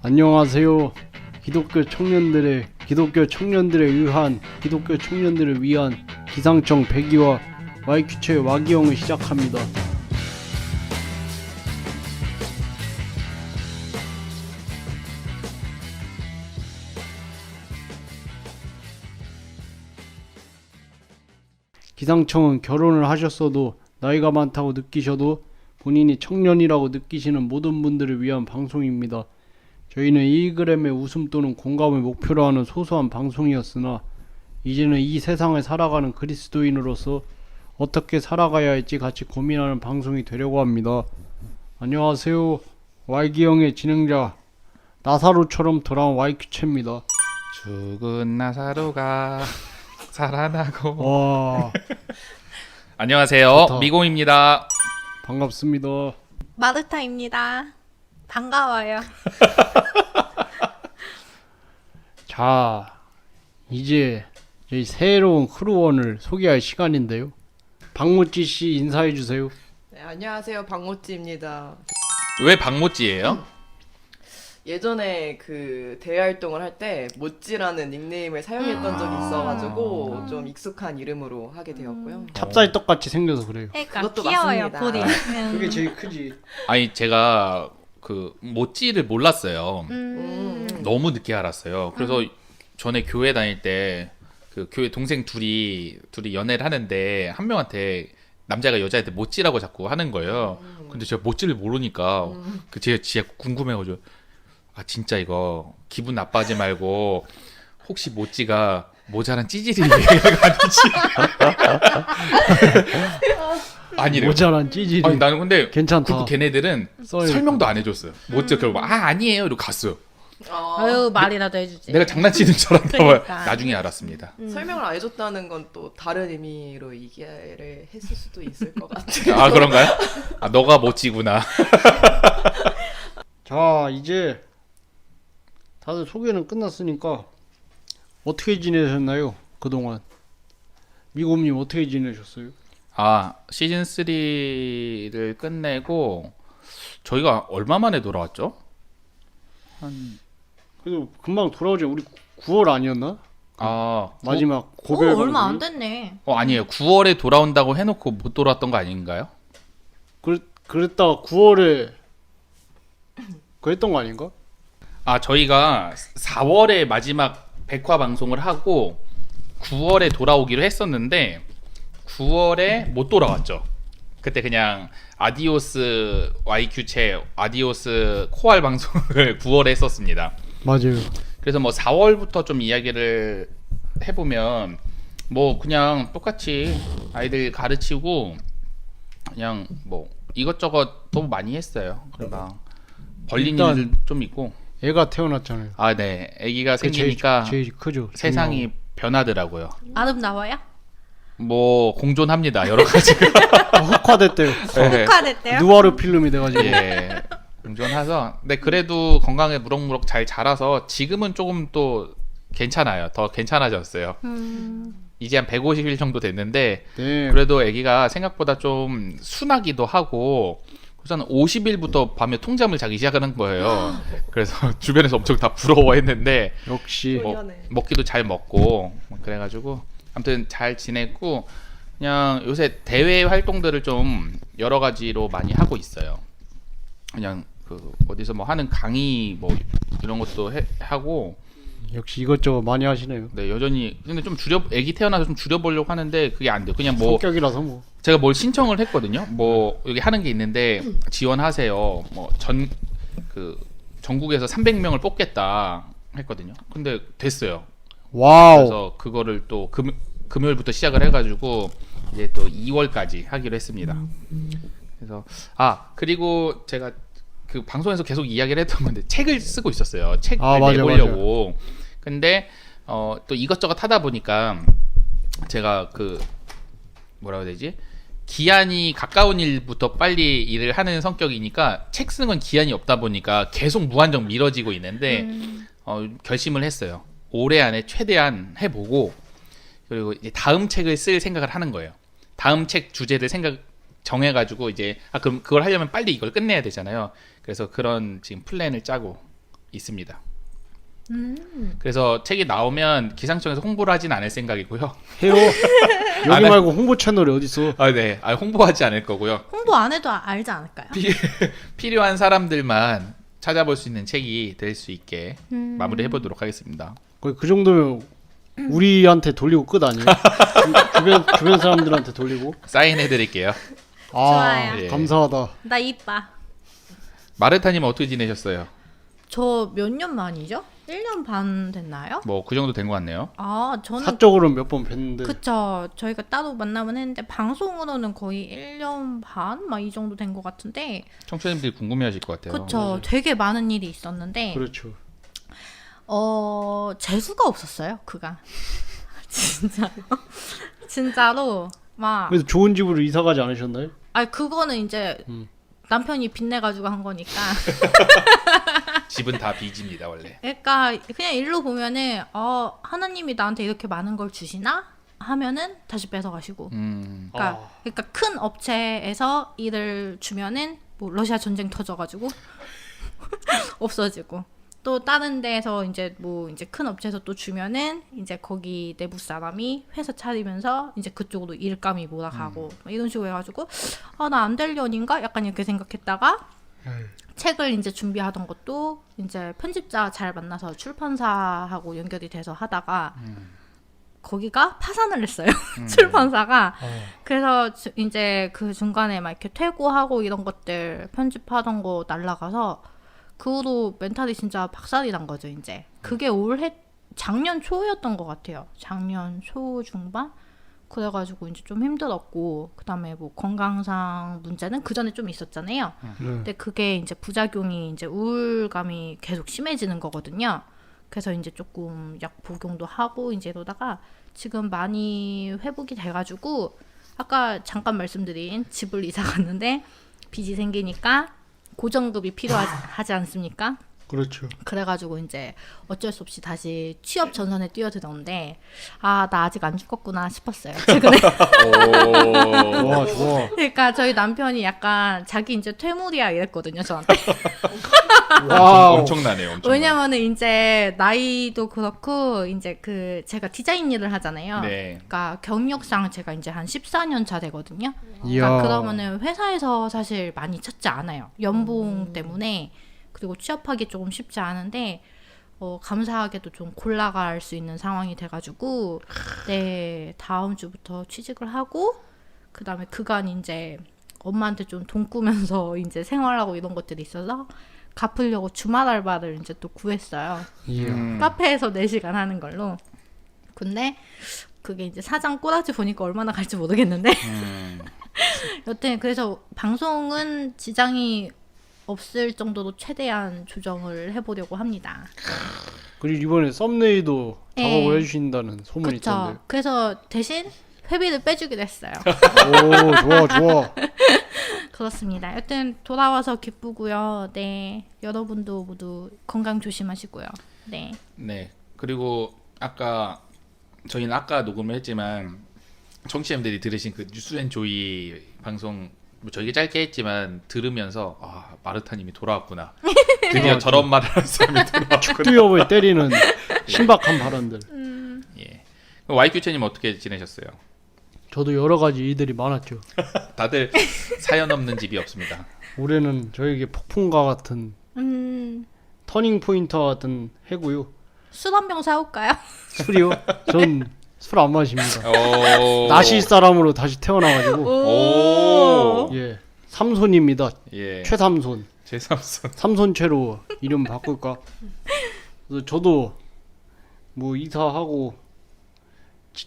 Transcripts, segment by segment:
안녕하세요. 기독교 청년들을 위한 기상청 백이와 YQ체 와기영을 시작합니다. 기상청은 결혼을 하셨어도 나이가 많다고 느끼셔도 본인이 청년이라고 느끼시는 모든 분들을 위한 방송입니다. 저희는 1g의 웃음 또는 공감을 목표로 하는 소소한 방송이었으나 이제는 이 세상을 살아가는 그리스도인으로서 어떻게 살아가야 할지 같이 고민하는 방송이 되려고 합니다. 안녕하세요. Y기영의 진행자 나사로처럼 돌아온 YQ체입니다. 죽은 나사로가 살아나고. 와, 안녕하세요. 좋다. 미공입니다. 반갑습니다. 마르타입니다. 반가워요. 자, 이제 저희 새로운 크루원을 소개할 시간인데요. 박모찌씨 인사해주세요. 네, 안녕하세요. 박모찌입니다. 왜 박모찌예요? 예전에 그 대외 활동을 할 때 모찌라는 닉네임을 사용했던 적이 있어가지고 좀 익숙한 이름으로 하게 되었고요. 찹쌀떡같이 생겨서 그래요. 그러니까 그것도 귀여워요, 맞습니다. 볼이. 그게 제일 크지. 아니 제가 그 모찌를 몰랐어요. 음. 너무 늦게 알았어요. 그래서 전에 교회 다닐 때 그 교회 동생 둘이 연애를 하는데 한 명한테 남자가 여자한테 모찌라고 자꾸 하는 거예요. 근데 제가 모찌를 모르니까 그 제가 진짜 궁금해가지고 아 진짜 이거 기분 나빠하지 말고 혹시 모찌가 모자란 찌질이 얘기가 아니지? 아니래요. 모자란 찌질이. 아니 나는 근데 괜찮다. 그리고 걔네들은 써야겠다. 설명도 안 해줬어요. 모찌가 결국 아니에요 이러고 갔어요. 아유, 말이라도 해주지. 내가 장난치는 줄 알았나 봐요. 그러니까. 나중에 알았습니다. 설명을 안 해줬다는 건 또 다른 의미로 이해를 했을 수도 있을 것 같아요. 아 그런가요? 아 너가 모찌구나. 자, 이제 다들 소개는 끝났으니까 어떻게 지내셨나요? 그동안 미곰님 어떻게 지내셨어요? 아 시즌 3를 끝내고 저희가 얼마 만에 돌아왔죠? 그래도 금방 돌아오지. 우리 9월 아니었나? 아 마지막 고별 오, 얼마 방송이? 안 됐네. 아니에요. 9월에 돌아온다고 해놓고 못 돌아왔던 거 아닌가요? 그랬다가 9월에 그랬던 거 아닌가? 아 저희가 4월에 마지막 백화 방송을 하고 9월에 돌아오기로 했었는데 9월에 못 돌아왔죠. 그때 그냥 아디오스 YQ체 아디오스 코알 방송을 9월에 했었습니다. 맞아요. 그래서 뭐 4월부터 좀 이야기를 해보면 뭐 그냥 똑같이 아이들 가르치고 그냥 뭐 이것저것 너무 많이 했어요. 그리고 막 벌린 일단 일들 좀 있고. 애가 태어났잖아요. 아, 네. 아기가 그게 생기니까 제일 크죠. 세상이 변하더라고요. 아름다워요? 뭐 공존합니다. 여러 가지가. 흑화됐대요. 네. 축하됐대요? 누아르 필름이 돼가지고. 예. 공존해서. 근데 그래도 건강에 무럭무럭 잘 자라서 지금은 조금 또 괜찮아요. 더 괜찮아졌어요. 이제 한 150일 정도 됐는데 네. 그래도 아기가 생각보다 좀 순하기도 하고 우선 50일부터 밤에 통잠을 자기 시작하는 거예요. 그래서 주변에서 엄청 다 부러워했는데 역시 뭐 소년해. 먹기도 잘 먹고 그래가지고 아무튼 잘 지냈고 그냥 요새 대외 활동들을 좀 여러 가지로 많이 하고 있어요. 그냥 그 어디서 뭐 하는 강의 뭐 이런 것도 하고 역시 이것저것 많이 하시네요. 네 여전히 근데 좀 아기 태어나서 좀 줄여보려고 하는데 그게 안 돼요. 그냥 뭐 성격이라서 뭐. 제가 뭘 신청을 했거든요. 뭐 여기 하는 게 있는데 지원하세요. 뭐 전국에서 300명을 뽑겠다 했거든요. 근데 됐어요. 와우. 그래서 그거를 또 금요일부터 시작을 해가지고 이제 또 2월까지 하기로 했습니다. 그래서 그리고 제가 그 방송에서 계속 이야기를 했던 건데 책을 쓰고 있었어요. 책을 맞아, 내보려고. 근데 또 이것저것 하다 보니까 제가 그 뭐라고 해야 되지? 기한이 가까운 일부터 빨리 일을 하는 성격이니까 책 쓰는 건 기한이 없다 보니까 계속 무한정 미뤄지고 있는데 결심을 했어요. 올해 안에 최대한 해보고 그리고 이제 다음 책을 쓸 생각을 하는 거예요. 다음 책 주제를 정해가지고 이제 그럼 그걸 하려면 빨리 이걸 끝내야 되잖아요. 그래서 그런 지금 플랜을 짜고 있습니다. 음. 그래서 책이 나오면 기상청에서 홍보를 하진 않을 생각이고요. 해요. 여기 안 할- 말고 홍보 채널이 어딨어? 네. 홍보하지 않을 거고요. 홍보 안 해도 알지 않을까요? 필요한 사람들만 찾아볼 수 있는 책이 될 수 있게 음. 마무리해 보도록 하겠습니다. 거의 그 정도면 우리한테 돌리고 끝 아니에요? 주변 사람들한테 돌리고. 사인해 드릴게요. 좋아요. 예. 감사하다. 나 이빠. 마르타님 어떻게 지내셨어요? 저 몇 년 만이죠? 1년 반 됐나요? 뭐 그 정도 된 것 같네요. 아, 저는 사적으로는 몇 번 뵀는데. 그쵸. 저희가 따로 만나면 했는데 방송으로는 거의 1년 반? 막 이 정도 된 것 같은데 청취자님들이 궁금해하실 것 같아요. 그쵸. 되게 많은 일이 있었는데 그렇죠. 재수가 없었어요. 그가. 진짜로. 진짜로 막 그래서 좋은 집으로 이사 가지 않으셨나요? 그거는 이제 남편이 빚내가지고 한 거니까. 집은 다 빚입니다 원래. 그러니까 그냥 일로 보면은 하나님이 나한테 이렇게 많은 걸 주시나 하면은 다시 뺏어가시고. 그러니까 큰 업체에서 일을 주면은 뭐 러시아 전쟁 터져가지고 없어지고. 또 다른 데에서 이제 큰 업체에서 또 주면은 이제 거기 내부 사람이 회사 차리면서 이제 그쪽으로 일감이 몰아가고 막 이런 식으로 해가지고 나 안 될 년인가 약간 이렇게 생각했다가 책을 이제 준비하던 것도 이제 편집자 잘 만나서 출판사하고 연결이 돼서 하다가 거기가 파산을 했어요. 출판사가. 그래서 이제 그 중간에 막 이렇게 퇴고하고 이런 것들 편집하던 거 날라가서 그 후로 멘탈이 진짜 박살이 난 거죠, 이제. 그게 올해 작년 초였던 것 같아요. 작년 초 중반? 그래가지고 이제 좀 힘들었고, 그 다음에 뭐 건강상 문제는 그 전에 좀 있었잖아요. 근데 그게 이제 부작용이 이제 우울감이 계속 심해지는 거거든요. 그래서 이제 조금 약 복용도 하고 이제 이러다가 지금 많이 회복이 돼가지고, 아까 잠깐 말씀드린 집을 이사 갔는데 빚이 생기니까 고정급이 필요하지 않습니까? 그렇죠. 그래가지고 이제 어쩔 수 없이 다시 취업 전선에 뛰어들었는데 나 아직 안 죽었구나 싶었어요. 최근에. 좋아, 좋아. 그러니까 저희 남편이 약간 자기 이제 퇴물이야 이랬거든요, 저한테. 와우. 엄청나네요. 엄청나. 왜냐면은 이제 나이도 그렇고 이제 제가 디자인 일을 하잖아요. 네. 그러니까 경력상 제가 이제 한 14년 차 되거든요. 이야. 그러니까 그러면은 회사에서 사실 많이 찾지 않아요. 연봉 때문에. 그리고 취업하기 조금 쉽지 않은데 감사하게도 좀 골라갈 수 있는 상황이 돼가지고 다음 주부터 취직을 하고 그 다음에 그간 이제 엄마한테 좀 돈 꾸면서 이제 생활하고 이런 것들이 있어서 갚으려고 주말 알바를 이제 또 구했어요. 이야. 카페에서 4시간 하는 걸로. 근데 그게 이제 사장 꼬라지 보니까 얼마나 갈지 모르겠는데 여튼 그래서 방송은 지장이 없을 정도로 최대한 조정을 해보려고 합니다. 그리고 이번에 썸네일도 네. 작업을 해주신다는 소문이 있던데. 그쵸. 그래서 대신 회비를 빼주기로 했어요. 오, 좋아, 좋아. 그렇습니다. 여튼 돌아와서 기쁘고요. 네, 여러분도 모두 건강 조심하시고요. 네. 네. 그리고 저희는 아까 녹음을 했지만 청취자님들이 들으신 그 뉴스앤조이 방송 뭐 저희가 짧게 했지만 들으면서 마르타님이 돌아왔구나. 드디어 저런 말을 하는 사람이 돌아왔구나. 축두엽을 때리는 신박한 발언들. 예. YQ채님 어떻게 지내셨어요? 저도 여러 가지 일들이 많았죠. 다들 사연 없는 집이 없습니다. 올해는 저에게 폭풍과 같은 터닝 포인터 같은 해고요. 술 한 병 사올까요? 술이요? 전 술 안 마십니다. 오. 나시 사람으로 다시 태어나가지고 오. 예 삼손입니다. 예. 최삼손. 최삼손. 삼손체로 이름 바꿀까? 그래서 저도 뭐 이사하고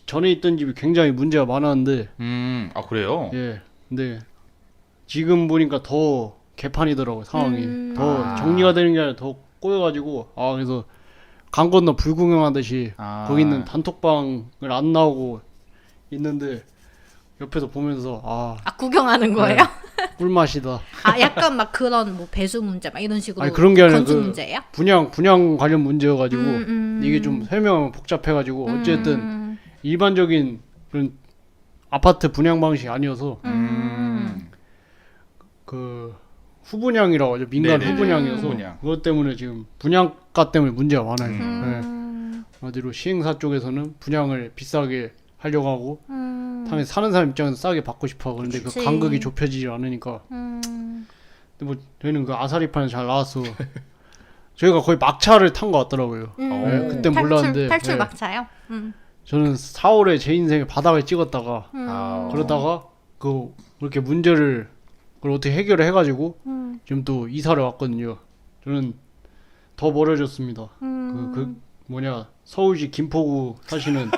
전에 있던 집이 굉장히 문제가 많았는데 그래요? 예 근데 지금 보니까 더 개판이더라고 상황이. 더 정리가 되는 게 아니라 더 꼬여가지고 그래서 강 건너 불구경하듯이 거기 있는 단톡방을 안 나오고 있는데 옆에서 보면서 구경하는 거예요? 꿀맛이다. 약간 막 그런 뭐 배수 문제 막 이런 식으로 아니 그런 게 아니라 건축 그 문제예요? 분양 관련 문제여가지고 이게 좀 설명하면 복잡해가지고 어쨌든 일반적인 그런 아파트 분양 방식이 아니어서 그 후분양이라고 하죠. 민간 네네네. 후분양이어서 후분양. 그것 때문에 지금 분양가 때문에 문제가 많아요. 음. 네. 어디로 시행사 쪽에서는 분양을 비싸게 하려고 하고 당연히 사는 사람 입장에서 싸게 받고 싶어. 그런데 그 그치. 간극이 좁혀지지 않으니까. 음. 근데 뭐 저희는 그 아사리판에 잘 나왔어. 저희가 거의 막차를 탄 것 같더라고요. 네, 그때 몰랐는데. 탈출 네. 막차요? 저는 4월에 제 인생의 바닥을 찍었다가 아. 그러다가 그 이렇게 문제를 그걸 어떻게 해결을 해가지고 지금 또 이사를 왔거든요. 저는 더 멀어졌습니다. 그 뭐냐 서울시 김포구 사시는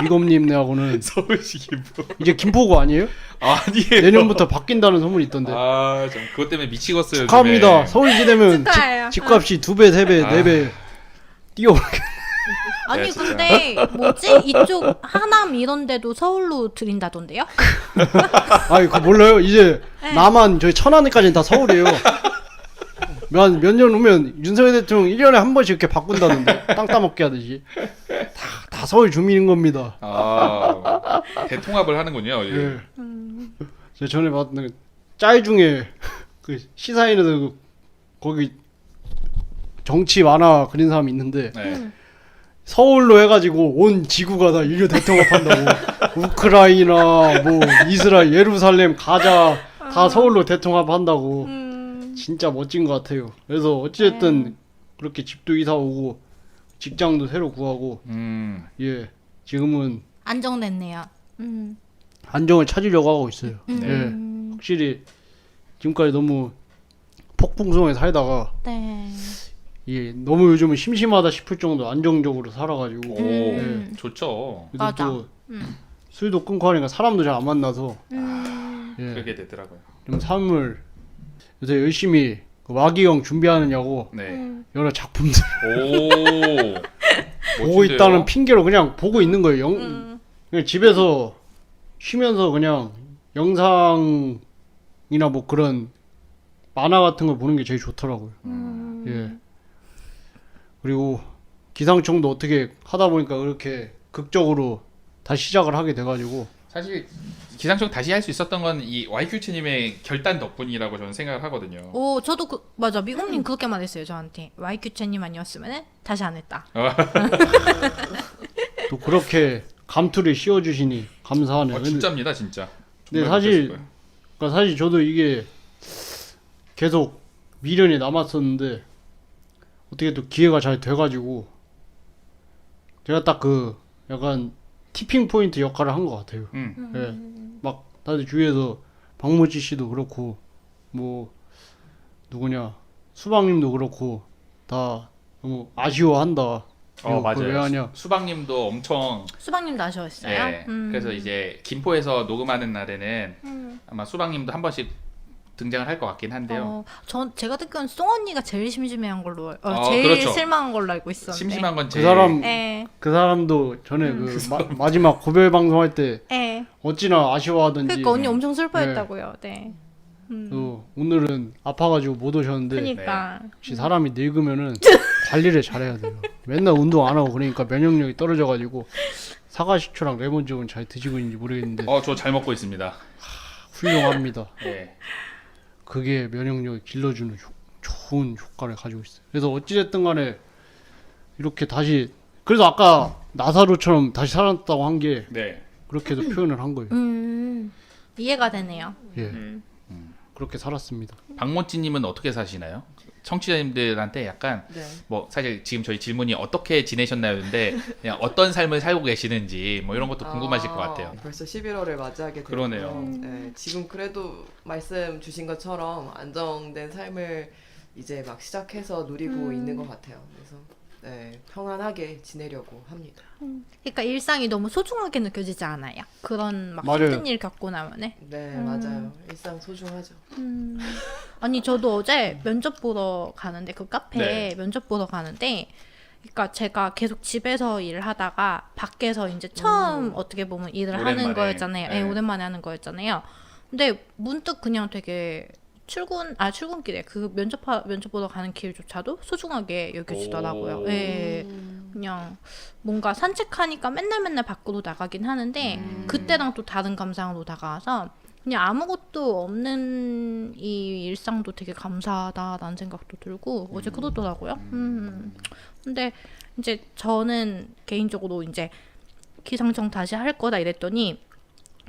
미검님네하고는 서울시 김포. 이제 김포구 아니에요? 아니에요. 내년부터 바뀐다는 소문이 있던데. 아, 좀 그것 때문에 미치겠어요. 축하합니다. 요즘에. 서울시 되면 축하해요. 집값이 2배, 3배, 4배 뛰어오르게. 아니 네, 진짜. 근데 뭐지 이쪽 하남 이런 데도 서울로 들인다던데요? 아이 그거 몰라요? 이제 네. 남한 저희 천안까지는 다 서울이에요. 몇 년 후면 윤석열 대통령 1년에 한 번씩 이렇게 바꾼다던데. 땅 따먹게 하듯이. 다 서울 주민인 겁니다. 아, 대통합을 하는군요. 예. 예. 제가 전에 봤던 그 짤 중에 그 시사인에서 거기 정치 만화 그린 사람이 있는데 네. 서울로 해가지고 온 지구가 다 인류 대통합한다고. 우크라이나, 뭐 이스라엘, 예루살렘, 가자 다 서울로 대통합한다고. 진짜 멋진 것 같아요. 그래서 어찌됐든 그렇게 집도 이사 오고 직장도 새로 구하고 예 지금은 안정됐네요. 안정을 찾으려고 하고 있어요. 네. 예 확실히 지금까지 너무 폭풍성에 살다가 네. 예 너무 요즘은 심심하다 싶을 정도 안정적으로 살아가지고 오, 예. 좋죠. 그래도 맞아. 또 술도 끊고 하니까 사람도 잘 안 만나서 예, 그렇게 되더라고요. 좀 삶을 요새 열심히 그 와기영 준비하느냐고 네. 여러 작품들 오. 보고 멋진데요? 있다는 핑계로 그냥 보고 있는 거예요. 그냥 집에서 쉬면서 그냥 영상이나 뭐 그런 만화 같은 걸 보는 게 제일 좋더라고요. 예. 그리고 기상청도 어떻게 하다 보니까 그렇게 극적으로 다시 시작을 하게 돼가지고 사실 기상청 다시 할 수 있었던 건 이 YQ치님의 결단 덕분이라고 저는 생각을 하거든요. 오 저도 맞아 미국님 그렇게 말했어요 저한테 YQ채님 아니었으면 다시 안 했다. 또 그렇게 감투를 씌워주시니 감사하네요. 근데- 진짜입니다, 진짜. 근데 정말 사실 그랬을 거예요. 그러니까 사실 저도 이게 계속 미련이 남았었는데 어떻게 또 기회가 잘 돼가지고 제가 딱 그 약간 티핑 포인트 역할을 한 것 같아요. 예. 막 다들 주위에서 박모지 씨도 그렇고 뭐 누구냐 수박님도 그렇고 다 너무 아쉬워한다. 이거 그걸 왜 맞아요. 하냐? 수박님도 엄청 수박님도 아쉬웠어요. 예. 그래서 이제 김포에서 녹음하는 날에는 아마 수박님도 한 번씩 등장을 할 것 같긴 한데요. 제가 듣기로는 송 언니가 제일 심심해한 걸로 제일 그렇죠. 실망한 걸로 알고 있었는데. 심심한 건 그 제일 사람 예. 그 사람도 전에 그 마지막 고별 방송할 때 예. 어찌나 아쉬워하던지. 그러니까 언니 엄청 슬퍼했다고요. 네. 또 오늘은 아파가지고 못 오셨는데 그러니까. 역시 사람이 늙으면은 관리를 잘해야 돼요. 맨날 운동 안 하고 그러니까 면역력이 떨어져가지고 사과식초랑 레몬즙은 잘 드시고 있는지 모르겠는데 저 잘 먹고 있습니다. 훌륭합니다. 예. 그게 면역력을 길러주는 좋은 효과를 가지고 있어요. 그래서 어찌됐든 간에 이렇게 다시 그래서 아까 나사로처럼 다시 살았다고 한 게 네. 그렇게도 표현을 한 거예요. 이해가 되네요. 예. 그렇게 살았습니다. 박모찌님은 어떻게 사시나요? 청취자님들한테 약간 네. 뭐 사실 지금 저희 질문이 어떻게 지내셨나요인데 그냥 어떤 삶을 살고 계시는지 뭐 이런 것도 궁금하실 것 같아요. 벌써 11월을 맞이하게 되네요. 그러네요. 네, 지금 그래도 말씀 주신 것처럼 안정된 삶을 이제 막 시작해서 누리고 있는 것 같아요. 그래서 네, 평안하게 지내려고 합니다. 그러니까 일상이 너무 소중하게 느껴지지 않아요? 그런 막 맞아요. 힘든 일 겪고 나면은. 네, 맞아요. 일상 소중하죠. 아니 저도 어제 면접 보러 가는데 그 카페에 네. 면접 보러 가는데 그러니까 제가 계속 집에서 일을 하다가 밖에서 이제 처음 어떻게 보면 일을 하는 오랜만에. 거였잖아요. 네. 오랜만에 하는 거였잖아요. 근데 문득 그냥 되게 출근길에 그 면접 보러 가는 길조차도 소중하게 여겨지더라고요. 오. 예. 그냥 뭔가 산책하니까 맨날 밖으로 나가긴 하는데 그때랑 또 다른 감상으로 다가와서 그냥 아무것도 없는 이 일상도 되게 감사하다라는 생각도 들고 어제 그러더라고요. 근데 이제 저는 개인적으로 이제 기상청 다시 할 거다 이랬더니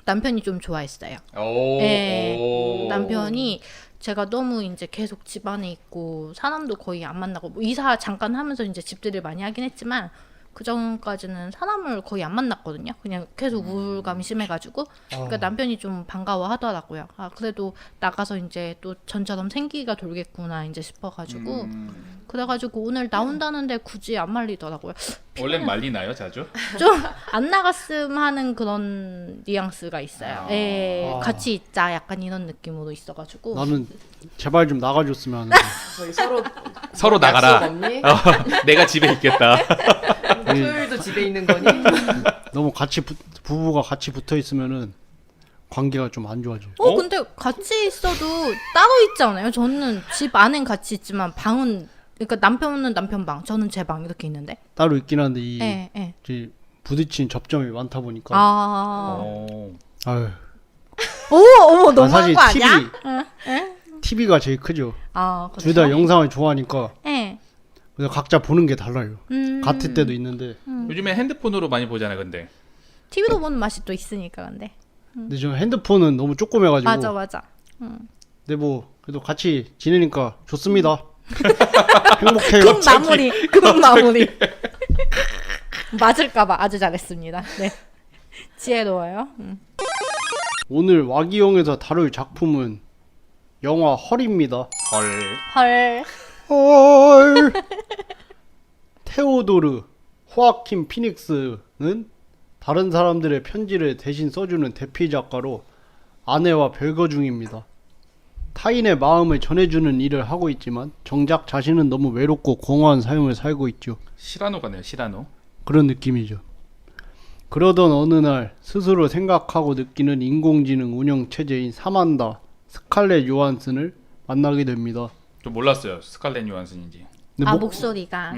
남편이 좀 좋아했어요. 오. 네. 오. 남편이 제가 너무 이제 계속 집안에 있고 사람도 거의 안 만나고 뭐 이사 잠깐 하면서 이제 집들이를 많이 하긴 했지만 그 전까지는 사람을 거의 안 만났거든요. 그냥 계속 우울감이 심해가지고 그러니까 남편이 좀 반가워하더라고요. 아 그래도 나가서 이제 또 전처럼 생기가 돌겠구나 이제 싶어가지고 그래가지고 오늘 나온다는데 굳이 안 말리더라고요. 원래 말리나요 자주? 좀 안 나갔음 하는 그런 뉘앙스가 있어요. 예, 같이 있자 약간 이런 느낌으로 있어가지고 나는 제발 좀 나가줬으면 하는데. 저희 서로 서로 나가라. 약속 없니? 내가 집에 있겠다. 토요일도 집에 있는 거니? 너무 부부가 같이 붙어 있으면은 관계가 좀 안 좋아져. 근데 같이 있어도 따로 있지 않아요? 저는 집 안엔 같이 있지만 방은 그러니까 남편은 남편 방, 저는 제 방 이렇게 있는데. 따로 있긴 한데 이 예, 예. 이제 부딪힌 접점이 많다 보니까. 오. 아유. 어머 너무한 사실 거 아니야? TV가 제일 크죠. 아, 둘 다 영상을 좋아하니까 예. 그래서 각자 보는 게 달라요. 음. 같을 때도 있는데. 요즘에 핸드폰으로 많이 보잖아 근데. TV로 보는 맛이 또 있으니까 근데. 근데 저 핸드폰은 너무 조그매가지고. 맞아. 근데 뭐 그래도 같이 지내니까 좋습니다. 행복해요. 금 마무리. 맞을까봐 아주 잘했습니다. 네. 지혜로워요. 오늘 와기용에서 다룰 작품은 영화 헐입니다. 헐. 헐. 테오도르 호아킨 피닉스는 다른 사람들의 편지를 대신 써주는 대피 작가로 아내와 별거 중입니다. 타인의 마음을 전해주는 일을 하고 있지만 정작 자신은 너무 외롭고 공허한 삶을 살고 있죠. 시라노가네요 시라노. 그런 느낌이죠. 그러던 어느 날 스스로 생각하고 느끼는 인공지능 운영 체제인 사만다 스칼렛 요한슨을 만나게 됩니다. 좀 몰랐어요 스칼렛 요한슨인지. 근데 목소리가.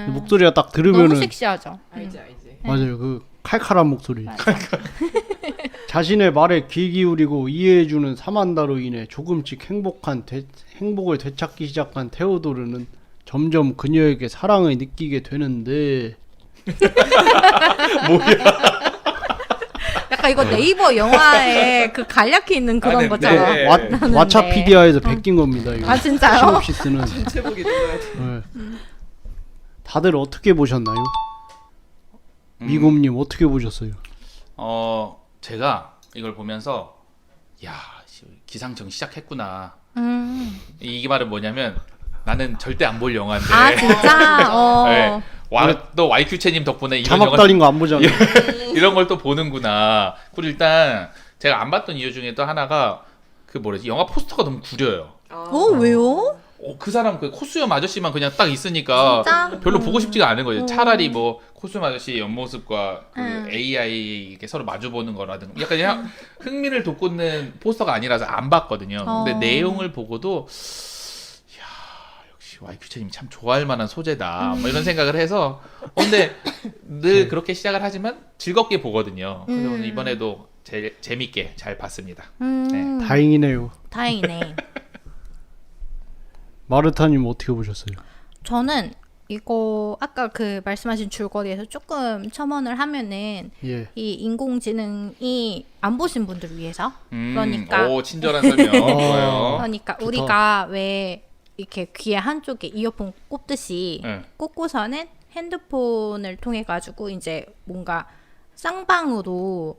목소리가 딱 너무 들으면은 섹시하죠. 알지. 맞아요. 그 칼칼한 목소리. 맞아. 자신의 말에 귀 기울이고 이해해주는 사만다로 인해 조금씩 행복을 되찾기 시작한 테오도르는 점점 그녀에게 사랑을 느끼게 되는데 약간 이거 네이버 영화에 그 간략히 있는 그런 네. 거잖아. 네. 왓챠피디아에서 베낀 겁니다. 이거. 아, 진짜요? 시놉시스는. 제목이 들어야 돼. 네. 다들 어떻게 보셨나요? 미곰님 어떻게 보셨어요? 제가 이걸 보면서 야 기상청 시작했구나. 이 말은 뭐냐면 나는 절대 안 볼 영화인데. 아 진짜. 네. 또 YQ채님 덕분에 이런 자막 영화 달린 거 안 보잖아요. 이런 걸 또 보는구나. 그리고 일단 제가 안 봤던 이유 중에 또 하나가 그 뭐라지 영화 포스터가 너무 구려요. 왜요? 그 사람 그 코수염 아저씨만 그냥 딱 있으니까 진짜? 별로 보고 싶지가 않은 거죠. 차라리 뭐 코수염 아저씨 옆모습과 그 AI 이렇게 서로 마주 보는 거라든가 약간 그냥 흥미를 돋구는 포스터가 아니라서 안 봤거든요. 근데 내용을 보고도 야 역시 YQ채님 참 좋아할 만한 소재다. 뭐 이런 생각을 해서 근데 늘 그렇게 시작을 하지만 즐겁게 보거든요. 그래서 이번에도 재밌게 잘 봤습니다. 네. 다행이네요. 다행이네. 마르타님 어떻게 보셨어요? 저는 이거 아까 그 말씀하신 줄거리에서 조금 첨언을 하면은 예. 이 인공지능이 안 보신 분들을 위해서 그러니까 오 친절한 설명 좋아요. 그러니까 좋다. 우리가 왜 이렇게 귀에 한쪽에 이어폰 꼽듯이 네. 꼽고서는 핸드폰을 통해 가지고 이제 뭔가 쌍방으로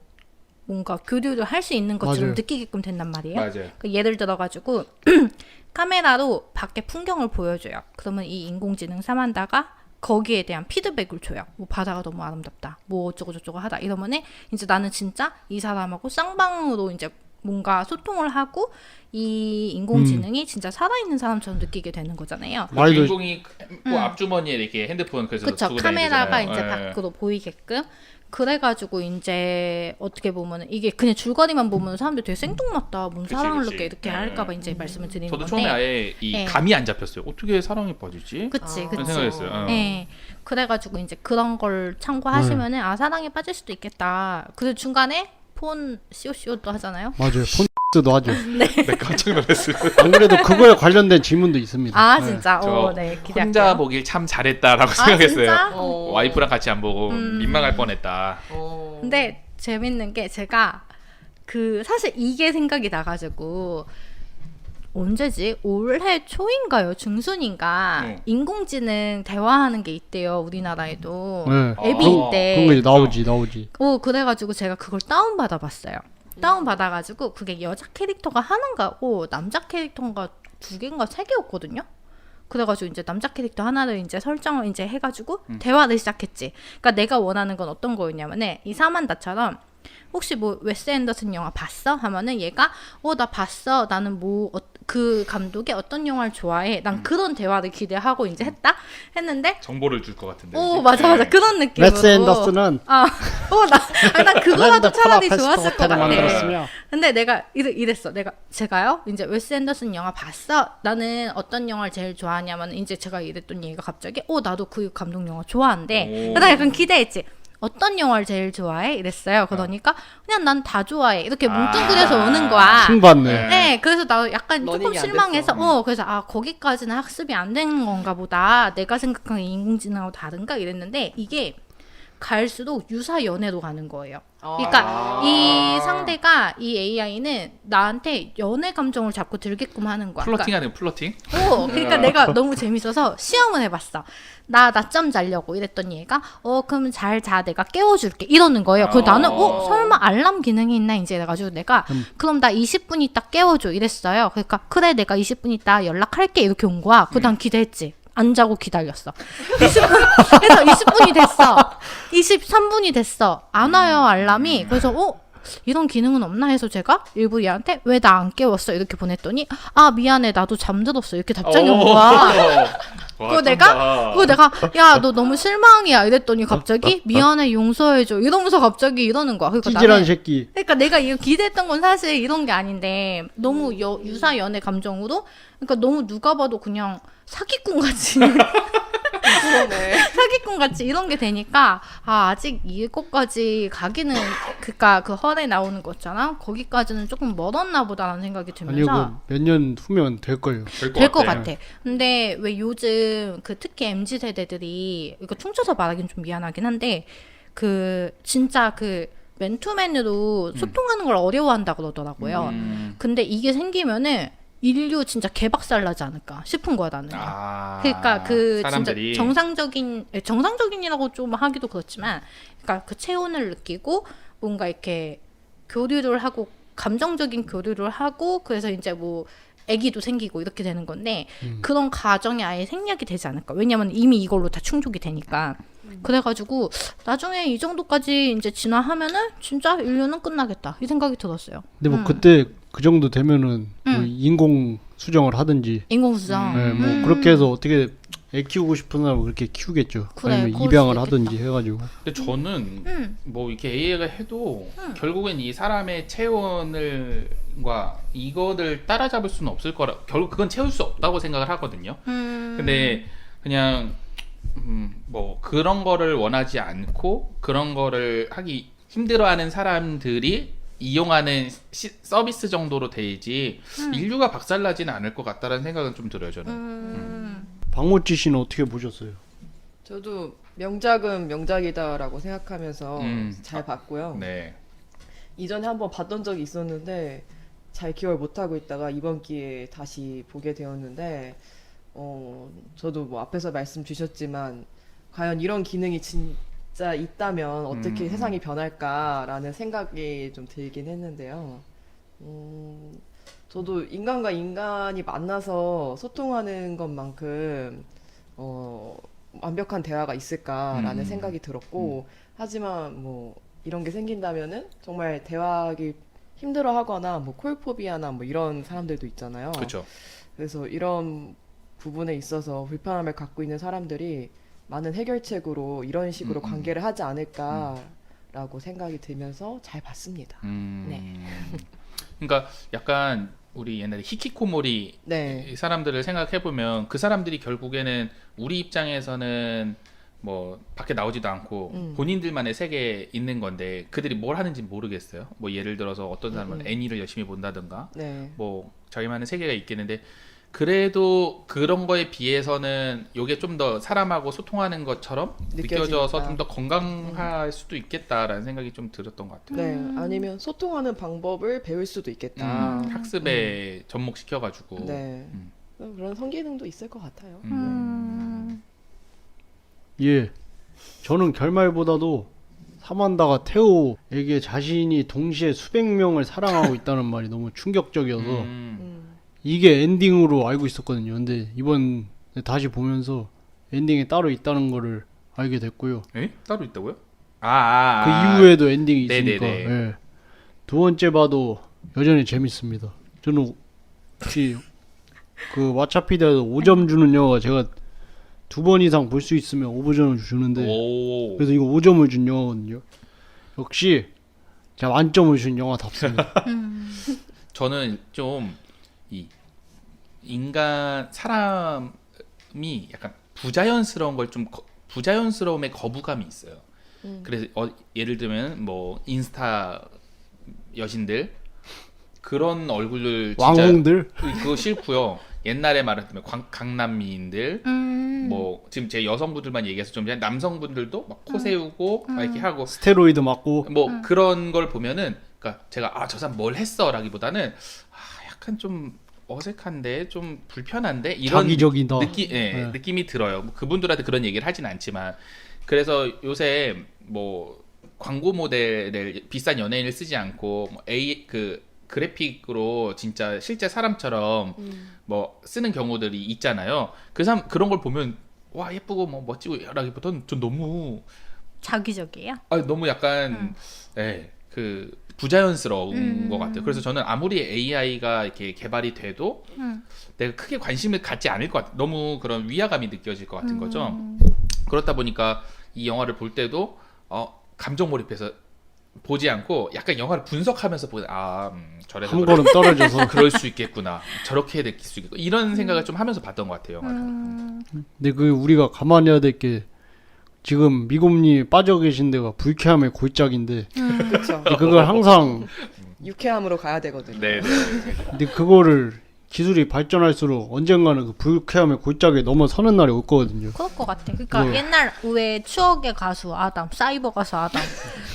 뭔가 교류를 할 수 있는 것처럼 맞아요. 느끼게끔 된단 말이에요. 맞아요. 그 예를 들어 가지고 카메라로 밖에 풍경을 보여줘요. 그러면 이 인공지능 사만다가 거기에 대한 피드백을 줘요. 뭐 바다가 너무 아름답다. 뭐 어쩌고 저쩌고 하다. 이러면은 이제 나는 진짜 이 사람하고 쌍방으로 이제 뭔가 소통을 하고 이 인공지능이 진짜 살아있는 사람처럼 느끼게 되는 거잖아요. 그 말도- 주인공이 그 앞주머니에 이렇게 핸드폰 그래서 그쵸. 두고 카메라가 다니잖아요. 이제 예. 밖으로 보이게끔. 그래가지고 이제 어떻게 보면은 이게 그냥 줄거리만 보면 사람들 되게 생뚱맞다. 뭔 그치, 사랑을 그치. 느껴 이렇게 네. 할까봐 이제 말씀을 드리는 저도 건데. 처음에 아예 이 네. 감이 안 잡혔어요. 어떻게 사랑에 빠지지? 그치, 그런 그치. 생각했어요. 어. 네. 그래가지고 이제 그런 걸 참고하시면은 아 사랑에 빠질 수도 있겠다. 그래서 중간에 폰 COCO도 하잖아요. 맞아요. 폰 도 하죠. 네, 깜짝 놀랐어요. 안 그래도 그거에 관련된 질문도 있습니다. 아 네. 진짜. 저 네 기대할게요. 혼자 보길 참 잘했다라고 아 생각했어요. 진짜? 와이프랑 같이 안 보고 민망할 뻔했다. 근데 재밌는 게 제가 그 사실 이게 생각이 나가지고 언제지? 올해 초인가요? 중순인가? 인공지능 대화하는 게 있대요 우리나라에도. 네. 앱이 아, 있대. 그런 거 나오지. 그래가지고 제가 그걸 다운받아 봤어요. 다운받아가지고 그게 여자 캐릭터가 하나인가고 남자 캐릭터가 2개인가 3개였거든요. 그래가지고 이제 남자 캐릭터 하나를 이제 설정을 이제 해가지고 대화를 시작했지. 그러니까 내가 원하는 건 어떤 거였냐면은 이 사만다처럼 혹시 뭐 웨스 앤더슨 영화 봤어? 하면은 얘가 나 봤어. 나는 뭐 그 감독이 어떤 영화를 좋아해. 난 그런 대화를 기대하고 이제 했는데 정보를 줄 것 같은데. 맞아 그런 느낌으로. 웨스 앤더슨은 난 그거라도 차라리 좋았을 것 같아. 만들었으면 근데 내가 이랬어. 제가요? 이제 웨스 앤더슨 영화 봤어? 나는 어떤 영화를 제일 좋아하냐면 이제 제가 이랬더니 얘가 갑자기 나도 그 감독 영화 좋아한대. 그래서 약간 기대했지. 어떤 영화를 제일 좋아해? 이랬어요. 그러니까 그냥 난 다 좋아해. 이렇게 뭉뚱그려서 오는 거야. 킹받네. 네, 그래서 나 약간 조금 러닝이 안 실망해서 그래서 거기까지는 학습이 안 되는 건가 보다. 내가 생각하는 인공지능하고 다른가 이랬는데 이게 갈수록 유사 연애로 가는 거예요. 그러니까 이 상대가 이 AI는 나한테 연애 감정을 자꾸 들게끔 하는 거야. 플러팅하는 플러팅? 그러니까 내가 너무 재밌어서 시험을 해봤어. 나 낮잠 자려고 이랬더니 얘가 그럼 잘 자 내가 깨워줄게 이러는 거예요. 그래서 나는 설마 알람 기능이 있나 이제 이래가지고 내가 그럼 나 20분 있다 깨워줘 이랬어요. 그러니까 그래 내가 20분 있다 연락할게 이렇게 온 거야. 그 난 기대했지. 안 자고 기다렸어. 20분 그래서 20분이 됐어. 23분이 됐어. 안 와요 알람이. 그래서 이런 기능은 없나 해서 제가 일부 얘한테 왜 나 안 깨웠어 이렇게 보냈더니 미안해 나도 잠들었어 이렇게 답장이 온 거야. 그거 내가 야 너 너무 실망이야 이랬더니 갑자기 미안해 용서해줘 이러면서 갑자기 이러는 거야. 그러니까 찌질한 새끼. 그러니까 내가 이거 기대했던 건 사실 이런 게 아닌데 너무 유사 연애 감정으로 그러니까 너무 누가 봐도 그냥 사기꾼 같이 사기꾼 같이 이런 게 되니까 아직 이것까지 가기는 그러니까 그 헐에 나오는 거 있잖아 거기까지는 조금 멀었나 보다라는 생각이 들면서 아니고 몇 년 후면 될 거예요. 될 것 같아. 근데 왜 요즘 그 특히 MZ 세대들이 이거 퉁쳐서 말하긴 좀 미안하긴 한데 그 진짜 그 맨투맨으로 소통하는 걸 어려워한다 그러더라고요. 근데 이게 생기면은 인류 진짜 개박살 나지 않을까 싶은 거야 나는. 그러니까 그 사람들이. 진짜 정상적인이라고 좀 하기도 그렇지만, 그러니까 그 체온을 느끼고 뭔가 이렇게 교류를 하고 감정적인 교류를 하고 그래서 이제 뭐 아기도 생기고 이렇게 되는 건데 그런 가정이 아예 생략이 되지 않을까. 왜냐면 이미 이걸로 다 충족이 되니까. 그래가지고 나중에 이 정도까지 이제 진화하면은 진짜 인류는 끝나겠다 이 생각이 들었어요. 근데 뭐 그때 그 정도 되면은 뭐 인공 수정을 하든지, 인공수정. 네, 뭐 그렇게 해서 어떻게 애 키우고 싶은 사람은 그렇게 키우겠죠. 그래, 아니면 그럴 입양을 수도 하든지 해가지고. 근데 저는 뭐 이렇게 AI가 해도 결국엔 이 사람의 체온을과 이거를 따라잡을 수는 없을 거라. 결국 그건 채울 수 없다고 생각을 하거든요. 근데 그냥 뭐 그런 거를 원하지 않고 그런 거를 하기 힘들어하는 사람들이 이용하는 서비스 정도로 되지 인류가 박살나지는 않을 것 같다라는 생각은 좀 들어요 저는. 박모치 씨는 어떻게 보셨어요? 저도 명작은 명작이다라고 생각하면서 잘 봤고요. 네. 이전에 한번 봤던 적이 있었는데 잘 기억을 못하고 있다가 이번 기회에 다시 보게 되었는데 저도 뭐 앞에서 말씀 주셨지만 과연 이런 기능이 진짜 있다면 어떻게 세상이 변할까라는 생각이 좀 들긴 했는데요. 저도 인간과 인간이 만나서 소통하는 것만큼 완벽한 대화가 있을까라는 생각이 들었고 하지만 뭐 이런 게 생긴다면은 정말 대화하기 힘들어하거나 뭐 콜포비아나 뭐 이런 사람들도 있잖아요. 그렇죠. 그래서 이런 부분에 있어서 불편함을 갖고 있는 사람들이 많은 해결책으로 이런 식으로 관계를 하지 않을까라고 생각이 들면서 잘 봤습니다. 네. 그러니까 약간 우리 옛날에 히키코모리 네. 사람들을 생각해 보면 그 사람들이 결국에는 우리 입장에서는 뭐 밖에 나오지도 않고 본인들만의 세계에 있는 건데 그들이 뭘 하는지 모르겠어요. 뭐 예를 들어서 어떤 사람은 애니를 열심히 본다든가 네. 뭐 자기만의 세계가 있겠는데 그래도 그런 거에 비해서는 요게 좀 더 사람하고 소통하는 것처럼 느껴져서 느껴지니까. 좀 더 건강할 수도 있겠다라는 생각이 좀 들었던 것 같아요. 네. 아니면 소통하는 방법을 배울 수도 있겠다. 학습에 접목시켜가지고 네. 그런 성기능도 있을 것 같아요. 예. 저는 결말보다도 사만다가 테오에게 자신이 동시에 수백 명을 사랑하고 있다는 말이 너무 충격적이어서 이게 엔딩으로 알고 있었거든요. 근데 이번 다시 보면서 엔딩이 따로 있다는 거를 알게 됐고요. 에? 따로 있다고요? 그 이후에도 엔딩이 있으니까. 네네네. 예. 두 번째 봐도 여전히 재밌습니다. 저는 혹시 그 왓챠피디에서 5점 주는 영화가 제가 2번 이상 볼 수 있으면 5점을 주는데 오. 그래서 이거 5점을 준 영화거든요. 역시 제가 만점을 준 영화답습니다. 저는 좀 이 인간 사람이 약간 부자연스러운 걸 좀 부자연스러움의 거부감이 있어요. 그래서 예를 들면 뭐 인스타 여신들 그런 얼굴을 진짜 왕홍들 그거 싫고요. 옛날에 말했던 강남미인들 뭐 지금 제 여성분들만 얘기해서 좀 남성분들도 막 코 세우고 막 이렇게 하고 스테로이드 맞고 뭐 그런 걸 보면은 그러니까 제가 저 사람 뭘 했어라기보다는 약간 좀 어색한데 좀 불편한데 이런 자기적이다. 느낌이 들어요. 뭐 그분들한테 그런 얘기를 하진 않지만 그래서 요새 뭐 광고 모델을 비싼 연예인을 쓰지 않고 뭐 그래픽으로 진짜 실제 사람처럼 뭐 쓰는 경우들이 있잖아요. 그 사람 그런 걸 보면 와 예쁘고 뭐 멋지고라기보다는 좀 너무 자기적이에요? 너무 약간 그 부자연스러운 것 같아요. 그래서 저는 아무리 AI가 이렇게 개발이 돼도 내가 크게 관심을 갖지 않을 것 같아요. 너무 그런 위화감이 느껴질 것 같은 거죠. 그렇다 보니까 이 영화를 볼 때도 감정 몰입해서 보지 않고 약간 영화를 분석하면서 보는 저래서 한 걸음 떨어져서 그럴 수 있겠구나. 저렇게 느낄 수 있겠구나. 이런 생각을 좀 하면서 봤던 것 같아요. 영화를. 근데 그 우리가 감안해야 될 게 지금 미곰님 빠져 계신 데가 불쾌함의 골짜기인데 그렇죠. 그걸 항상 유쾌함으로 가야 되거든요. 네. 근데 그거를 기술이 발전할수록 언젠가는 그 불쾌함의 골짜기에 넘어서는 날이 올 거거든요. 그럴 것 같아. 그러니까 뭐. 옛날 왜 추억의 가수 아담, 사이버 가수 아담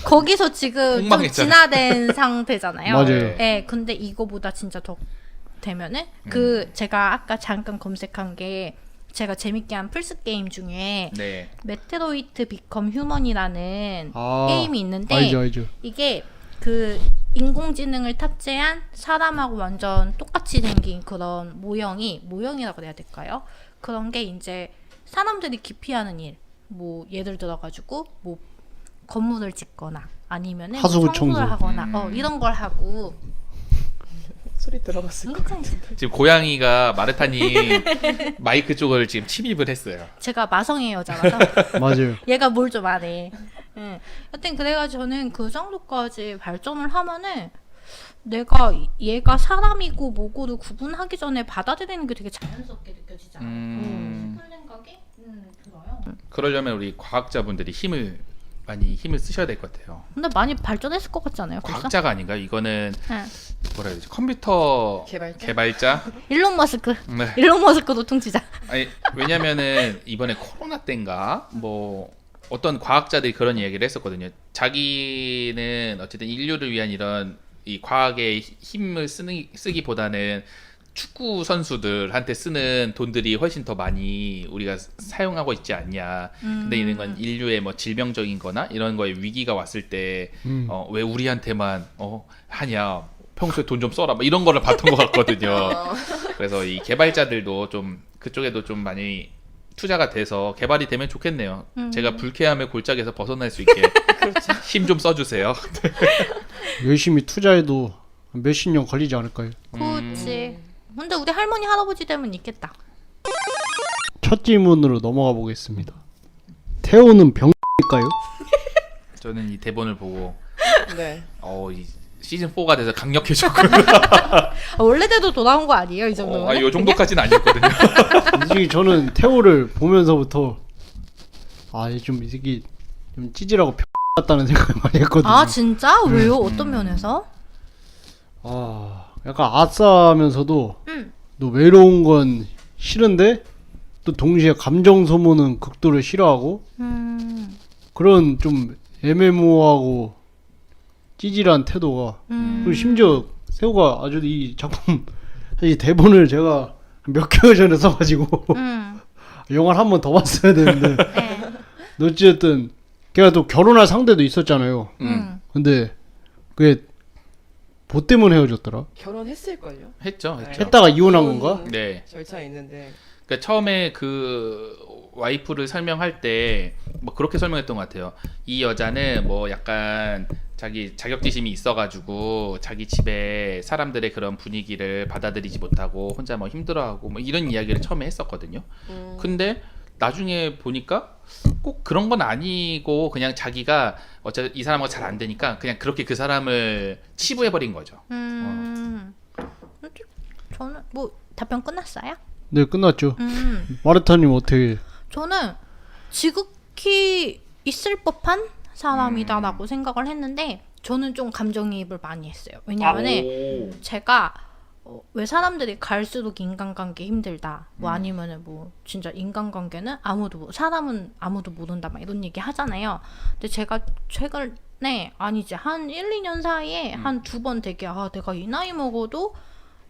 거기서 지금 좀 폭망했잖아. 진화된 상태잖아요. 맞아요. 예, 근데 이거보다 진짜 더 되면은 그 제가 아까 잠깐 검색한 게 제가 재밌게 한 플스 게임 중에 네. 메트로이트 비컴 휴먼이라는 아, 게임이 있는데 알죠. 이게 그 인공지능을 탑재한 사람하고 완전 똑같이 생긴 그런 모형이라고 해야 될까요? 그런 게 이제 사람들이 기피하는 일, 뭐 예를 들어 가지고 뭐 건물을 짓거나 아니면은 뭐 하수구 청소를 청소. 하거나 이런 걸 하고 소리 들어봤을 것 같은데. 지금 고양이가 마르타님 마이크 쪽을 지금 침입을 했어요. 제가 마성의 여자라서 맞아요. 얘가 뭘 좀 아네. 예. 하여튼 그래가지고 저는 그 정도까지 발전을 하면은 내가 얘가 사람이고 뭐고를 구분하기 전에 받아들이는 게 되게 자연스럽게 느껴지잖아요. 그런 생각이 들어요. 그러려면 우리 과학자분들이 많이 힘을 쓰셔야 될 것 같아요. 근데 많이 발전했을 것 같지 않아요? 벌써? 과학자가 아닌가요? 이거는 네. 뭐라 해야 되지? 컴퓨터 개발자? 일론 머스크. 네. 일론 머스크 노통치자. 아니, 왜냐면은 이번에 코로나 때인가 뭐 어떤 과학자들이 그런 이야기를 했었거든요. 자기는 어쨌든 인류를 위한 이런 이 과학의 힘을 쓰기보다는 축구 선수들한테 쓰는 돈들이 훨씬 더 많이 우리가 사용하고 있지 않냐. 근데 이런 건 인류의 뭐 질병적인 거나 이런 거에 위기가 왔을 때 왜 우리한테만 하냐. 평소에 돈 좀 써라. 뭐 이런 거를 봤던 것 같거든요. 그래서 이 개발자들도 좀 그쪽에도 좀 많이 투자가 돼서 개발이 되면 좋겠네요. 제가 불쾌함의 골짜기에서 벗어날 수 있게 힘 좀 써주세요. 열심히 투자해도 몇십 년 걸리지 않을까요? 그렇지. 근데 우리 할머니 할아버지 되면 있겠다. 첫 질문으로 넘어가 보겠습니다. 태호는 병일까요? 저는 이 대본을 보고 네. 이 시즌 4가 돼서 강력해졌고 원래대로 돌아온 거 아니에요? 이 정도면? 이 정도까지는 아니었거든요. 솔직히 저는 태호를 보면서부터 좀 이 새끼 좀 찌질하고 같다는 생각을 많이 했거든요. 아 진짜? 왜요? 어떤 면에서? 약간 아싸하면서도 음. 너 외로운 건 싫은데 또 동시에 감정 소모는 극도로 싫어하고 그런 좀 애매모호하고 찌질한 태도가 그리고 심지어 세호가 아주 이 작품 사실 대본을 제가 몇 개월 전에 써가지고 영화를 한 번 더 봤어야 되는데 네. 어쨌든 걔가 또 결혼할 상대도 있었잖아요. 근데 그게 뭐 때문에 헤어졌더라? 결혼했을걸요? 했죠. 했다가 이혼한 건가? 네. 절차 있는데 그러니까 처음에 그 와이프를 설명할 때 뭐 그렇게 설명했던 것 같아요. 이 여자는 뭐 약간 자기 자격지심이 있어가지고 자기 집에 사람들의 그런 분위기를 받아들이지 못하고 혼자 뭐 힘들어하고 뭐 이런 이야기를 처음에 했었거든요. 근데 나중에 보니까 꼭 그런 건 아니고 그냥 자기가 어차피 이 사람하고 잘 안 되니까 그냥 그렇게 그 사람을 치부해버린 거죠. 저는 뭐 답변 끝났어요? 네, 끝났죠. 마르타님 어떻게? 저는 지극히 있을 법한 사람이다라고 생각을 했는데 저는 좀 감정이입을 많이 했어요. 왜냐면은 제가 왜 사람들이 갈수록 인간관계 힘들다 뭐 아니면은 뭐 진짜 인간관계는 사람은 아무도 모른다 막 이런 얘기 하잖아요. 근데 제가 최근에 아니지 한 1, 2년 사이에 한 2번 되게 내가 이 나이 먹어도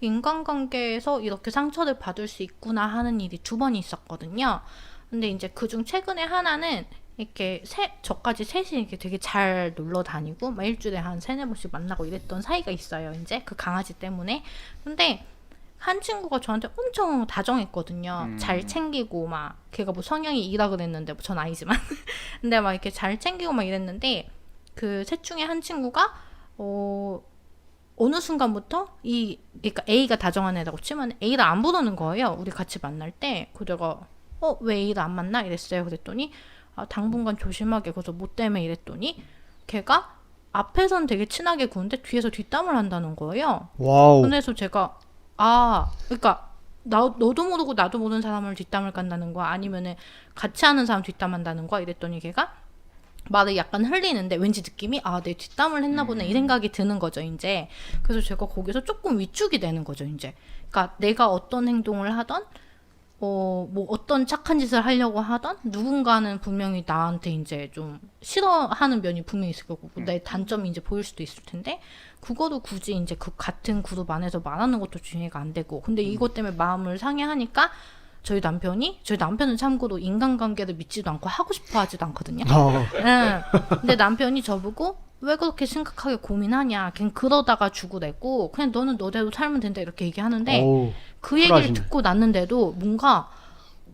인간관계에서 이렇게 상처를 받을 수 있구나 하는 일이 2번 있었거든요. 근데 이제 그중 최근에 하나는 이렇게 저까지 셋이 이렇게 되게 잘 놀러 다니고 막 일주일에 한 3-4번씩 만나고 이랬던 사이가 있어요. 이제 그 강아지 때문에. 근데 한 친구가 저한테 엄청 다정했거든요. 잘 챙기고 막 걔가 뭐 성향이 이라 그랬는데 뭐 전 아니지만 근데 막 이렇게 잘 챙기고 막 이랬는데 그 셋 중에 한 친구가 어느 순간부터 그러니까 A가 다정한 애라고 치면 A를 안 부르는 거예요. 우리 같이 만날 때. 그래가 왜 A를 안 만나? 이랬어요. 그랬더니 당분간 조심하게. 그래서 뭐 때문에 이랬더니 걔가 앞에선 되게 친하게 구는데 뒤에서 뒷담을 한다는 거예요. 와우. 그래서 제가 그러니까 너도 모르고 나도 모르는 사람을 뒷담을 간다는 거야? 아니면은 같이 하는 사람 뒷담한다는 거야? 이랬더니 걔가 말을 약간 흘리는데 왠지 느낌이 내 뒷담을 했나 보네 이 생각이 드는 거죠 이제. 그래서 제가 거기서 조금 위축이 되는 거죠 이제. 그러니까 내가 어떤 행동을 하던 뭐 어떤 착한 짓을 하려고 하던 누군가는 분명히 나한테 이제 좀 싫어하는 면이 분명히 있을 거고 내 단점이 이제 보일 수도 있을 텐데 그거도 굳이 이제 그 같은 그룹 안에서 말하는 것도 중요가 안 되고 근데 이것 때문에 마음을 상해하니까 저희 남편은 참고로 인간관계를 믿지도 않고 하고 싶어 하지도 않거든요. 네. 근데 남편이 저보고 왜 그렇게 심각하게 고민하냐. 그냥 그러다가 죽으래고 그냥 너는 너대로 살면 된다 이렇게 얘기하는데 그 얘기를 쿨하시네. 듣고 났는데도 뭔가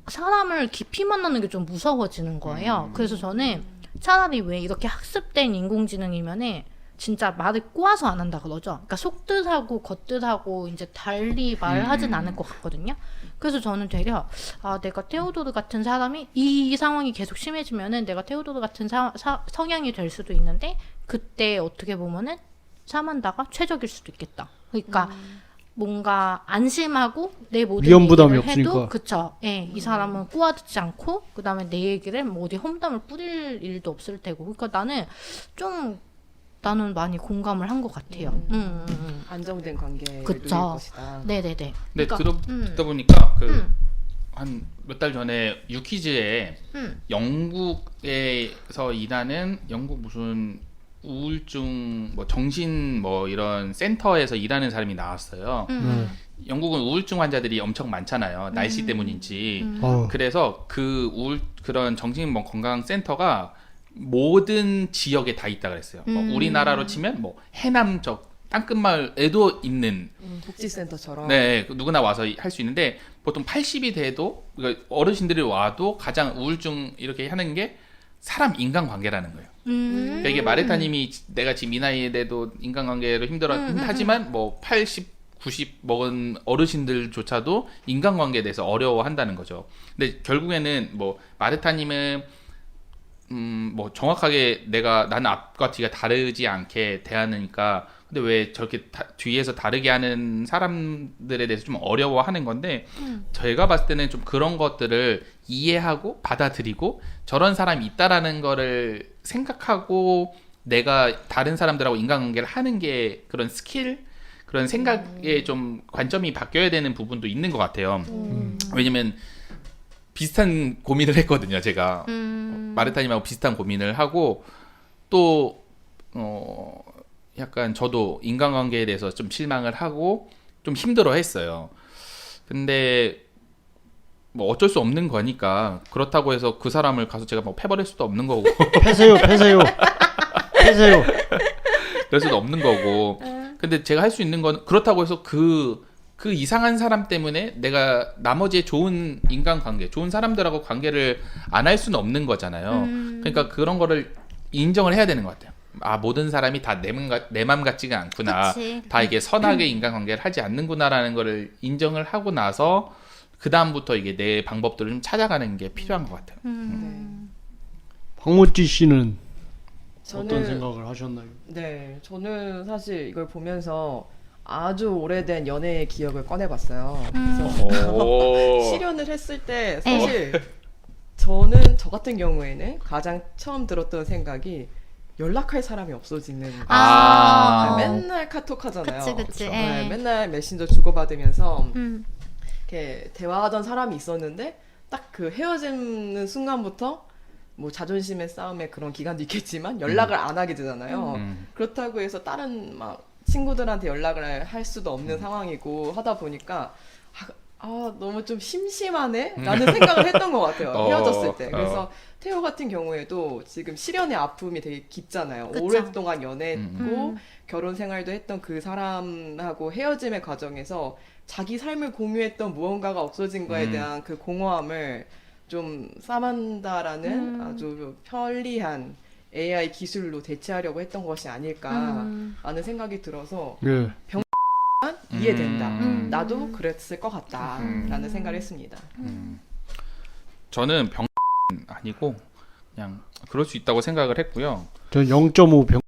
사람을 깊이 만나는 게 좀 무서워지는 거예요. 그래서 저는 차라리 왜 이렇게 학습된 인공지능이면은 진짜 말을 꼬아서 안 한다 그러죠. 그러니까 속뜻하고 겉뜻하고 이제 달리 말하진 않을 것 같거든요. 그래서 저는 되려 내가 테오도르 같은 사람이 이 상황이 계속 심해지면은 내가 테오도르 같은 성향이 될 수도 있는데 그때 어떻게 보면은 사만다가 최적일 수도 있겠다. 그러니까 뭔가 안심하고 내 모든 위험 부담이 얘기를 해도 없으니까. 그쵸. 예, 이 사람은 꼬아듣지 않고 그다음에 내 얘기를 뭐 어디 험담을 뿌릴 일도 없을 테고. 그러니까 나는 많이 공감을 한 것 같아요. 안정된 관계를 누릴 그쵸. 것이다. 네네네. 근데 그러니까, 듣다 보니까 한 몇 달 전에 유퀴즈에 영국에서 일하는 영국 무슨 우울증 뭐 정신 뭐 이런 센터에서 일하는 사람이 나왔어요. 영국은 우울증 환자들이 엄청 많잖아요. 날씨 때문인지. 그래서 그런 정신 뭐 건강 센터가 모든 지역에 다 있다 그랬어요. 뭐 우리나라로 치면 뭐 해남 땅끝마을에도 있는 복지센터처럼. 네, 누구나 와서 할 수 있는데 보통 80이 돼도 그러니까 어르신들이 와도 가장 우울증 이렇게 하는 게 사람 인간관계라는 거예요. 그러니까 이게 마르타님이 내가 지금 이 나이에 돼도 인간관계로 힘들어 하지만 뭐 80, 90 먹은 어르신들조차도 인간관계에 대해서 어려워한다는 거죠. 근데 결국에는 뭐 마르타님은 뭐 정확하게 나는 앞과 뒤가 다르지 않게 대하니까 근데 왜 저렇게 뒤에서 다르게 하는 사람들에 대해서 좀 어려워하는 건데 저희가 봤을 때는 좀 그런 것들을 이해하고 받아들이고 저런 사람이 있다라는 거를 생각하고 내가 다른 사람들하고 인간관계를 하는 게 그런 스킬 그런 생각에 좀 관점이 바뀌어야 되는 부분도 있는 것 같아요. 왜냐면 비슷한 고민을 했거든요, 제가. 마르타님하고 비슷한 고민을 하고, 또, 약간 저도 인간관계에 대해서 좀 실망을 하고, 좀 힘들어 했어요. 근데, 뭐 어쩔 수 없는 거니까, 그렇다고 해서 그 사람을 가서 제가 뭐 패버릴 수도 없는 거고. 패세요. 그럴 수도 없는 거고. 근데 제가 할 수 있는 건, 그렇다고 해서 그 이상한 사람 때문에 내가 나머지의 좋은 인간관계, 좋은 사람들하고 관계를 안 할 수는 없는 거잖아요. 그러니까 그런 거를 인정을 해야 되는 것 같아요. 아, 모든 사람이 다 내 맘 같지가 않구나. 그치. 다 이게 선하게 인간관계를 하지 않는구나라는 거를 인정을 하고 나서 그 다음부터 이게 내 방법들을 좀 찾아가는 게 필요한 것 같아요. 박모찌 씨는 저는 어떤 생각을 하셨나요? 네, 저는 사실 이걸 보면서 아주 오래된 연애의 기억을 꺼내봤어요. 그래서 오. 실연을 했을 때 사실 저는 저 같은 경우에는 가장 처음 들었던 생각이 연락할 사람이 없어지는 아. 맨날 카톡 하잖아요. 그치, 그치. 네, 예. 맨날 메신저 주고받으면서 이렇게 대화하던 사람이 있었는데 딱 그 헤어지는 순간부터 뭐 자존심의 싸움에 그런 기간도 있겠지만 연락을 안 하게 되잖아요. 그렇다고 해서 다른 막 친구들한테 연락을 할 수도 없는 상황이고 하다 보니까 너무 좀 심심하네? 라는 생각을 했던 것 같아요. 헤어졌을 때. 그래서 태호 같은 경우에도 지금 실연의 아픔이 되게 깊잖아요. 그쵸. 오랫동안 연애했고 결혼 생활도 했던 그 사람하고 헤어짐의 과정에서 자기 삶을 공유했던 무언가가 없어진 거에 대한 그 공허함을 좀 싸만다라는 아주 편리한 AI 기술로 대체하려고 했던 것이 아닐까라는 생각이 들어서 예. 이해된다. 나도 그랬을 것 같다라는 생각을 했습니다. 저는 병 아니고 그냥 그럴 수 있다고 생각을 했고요. 전 0.5 병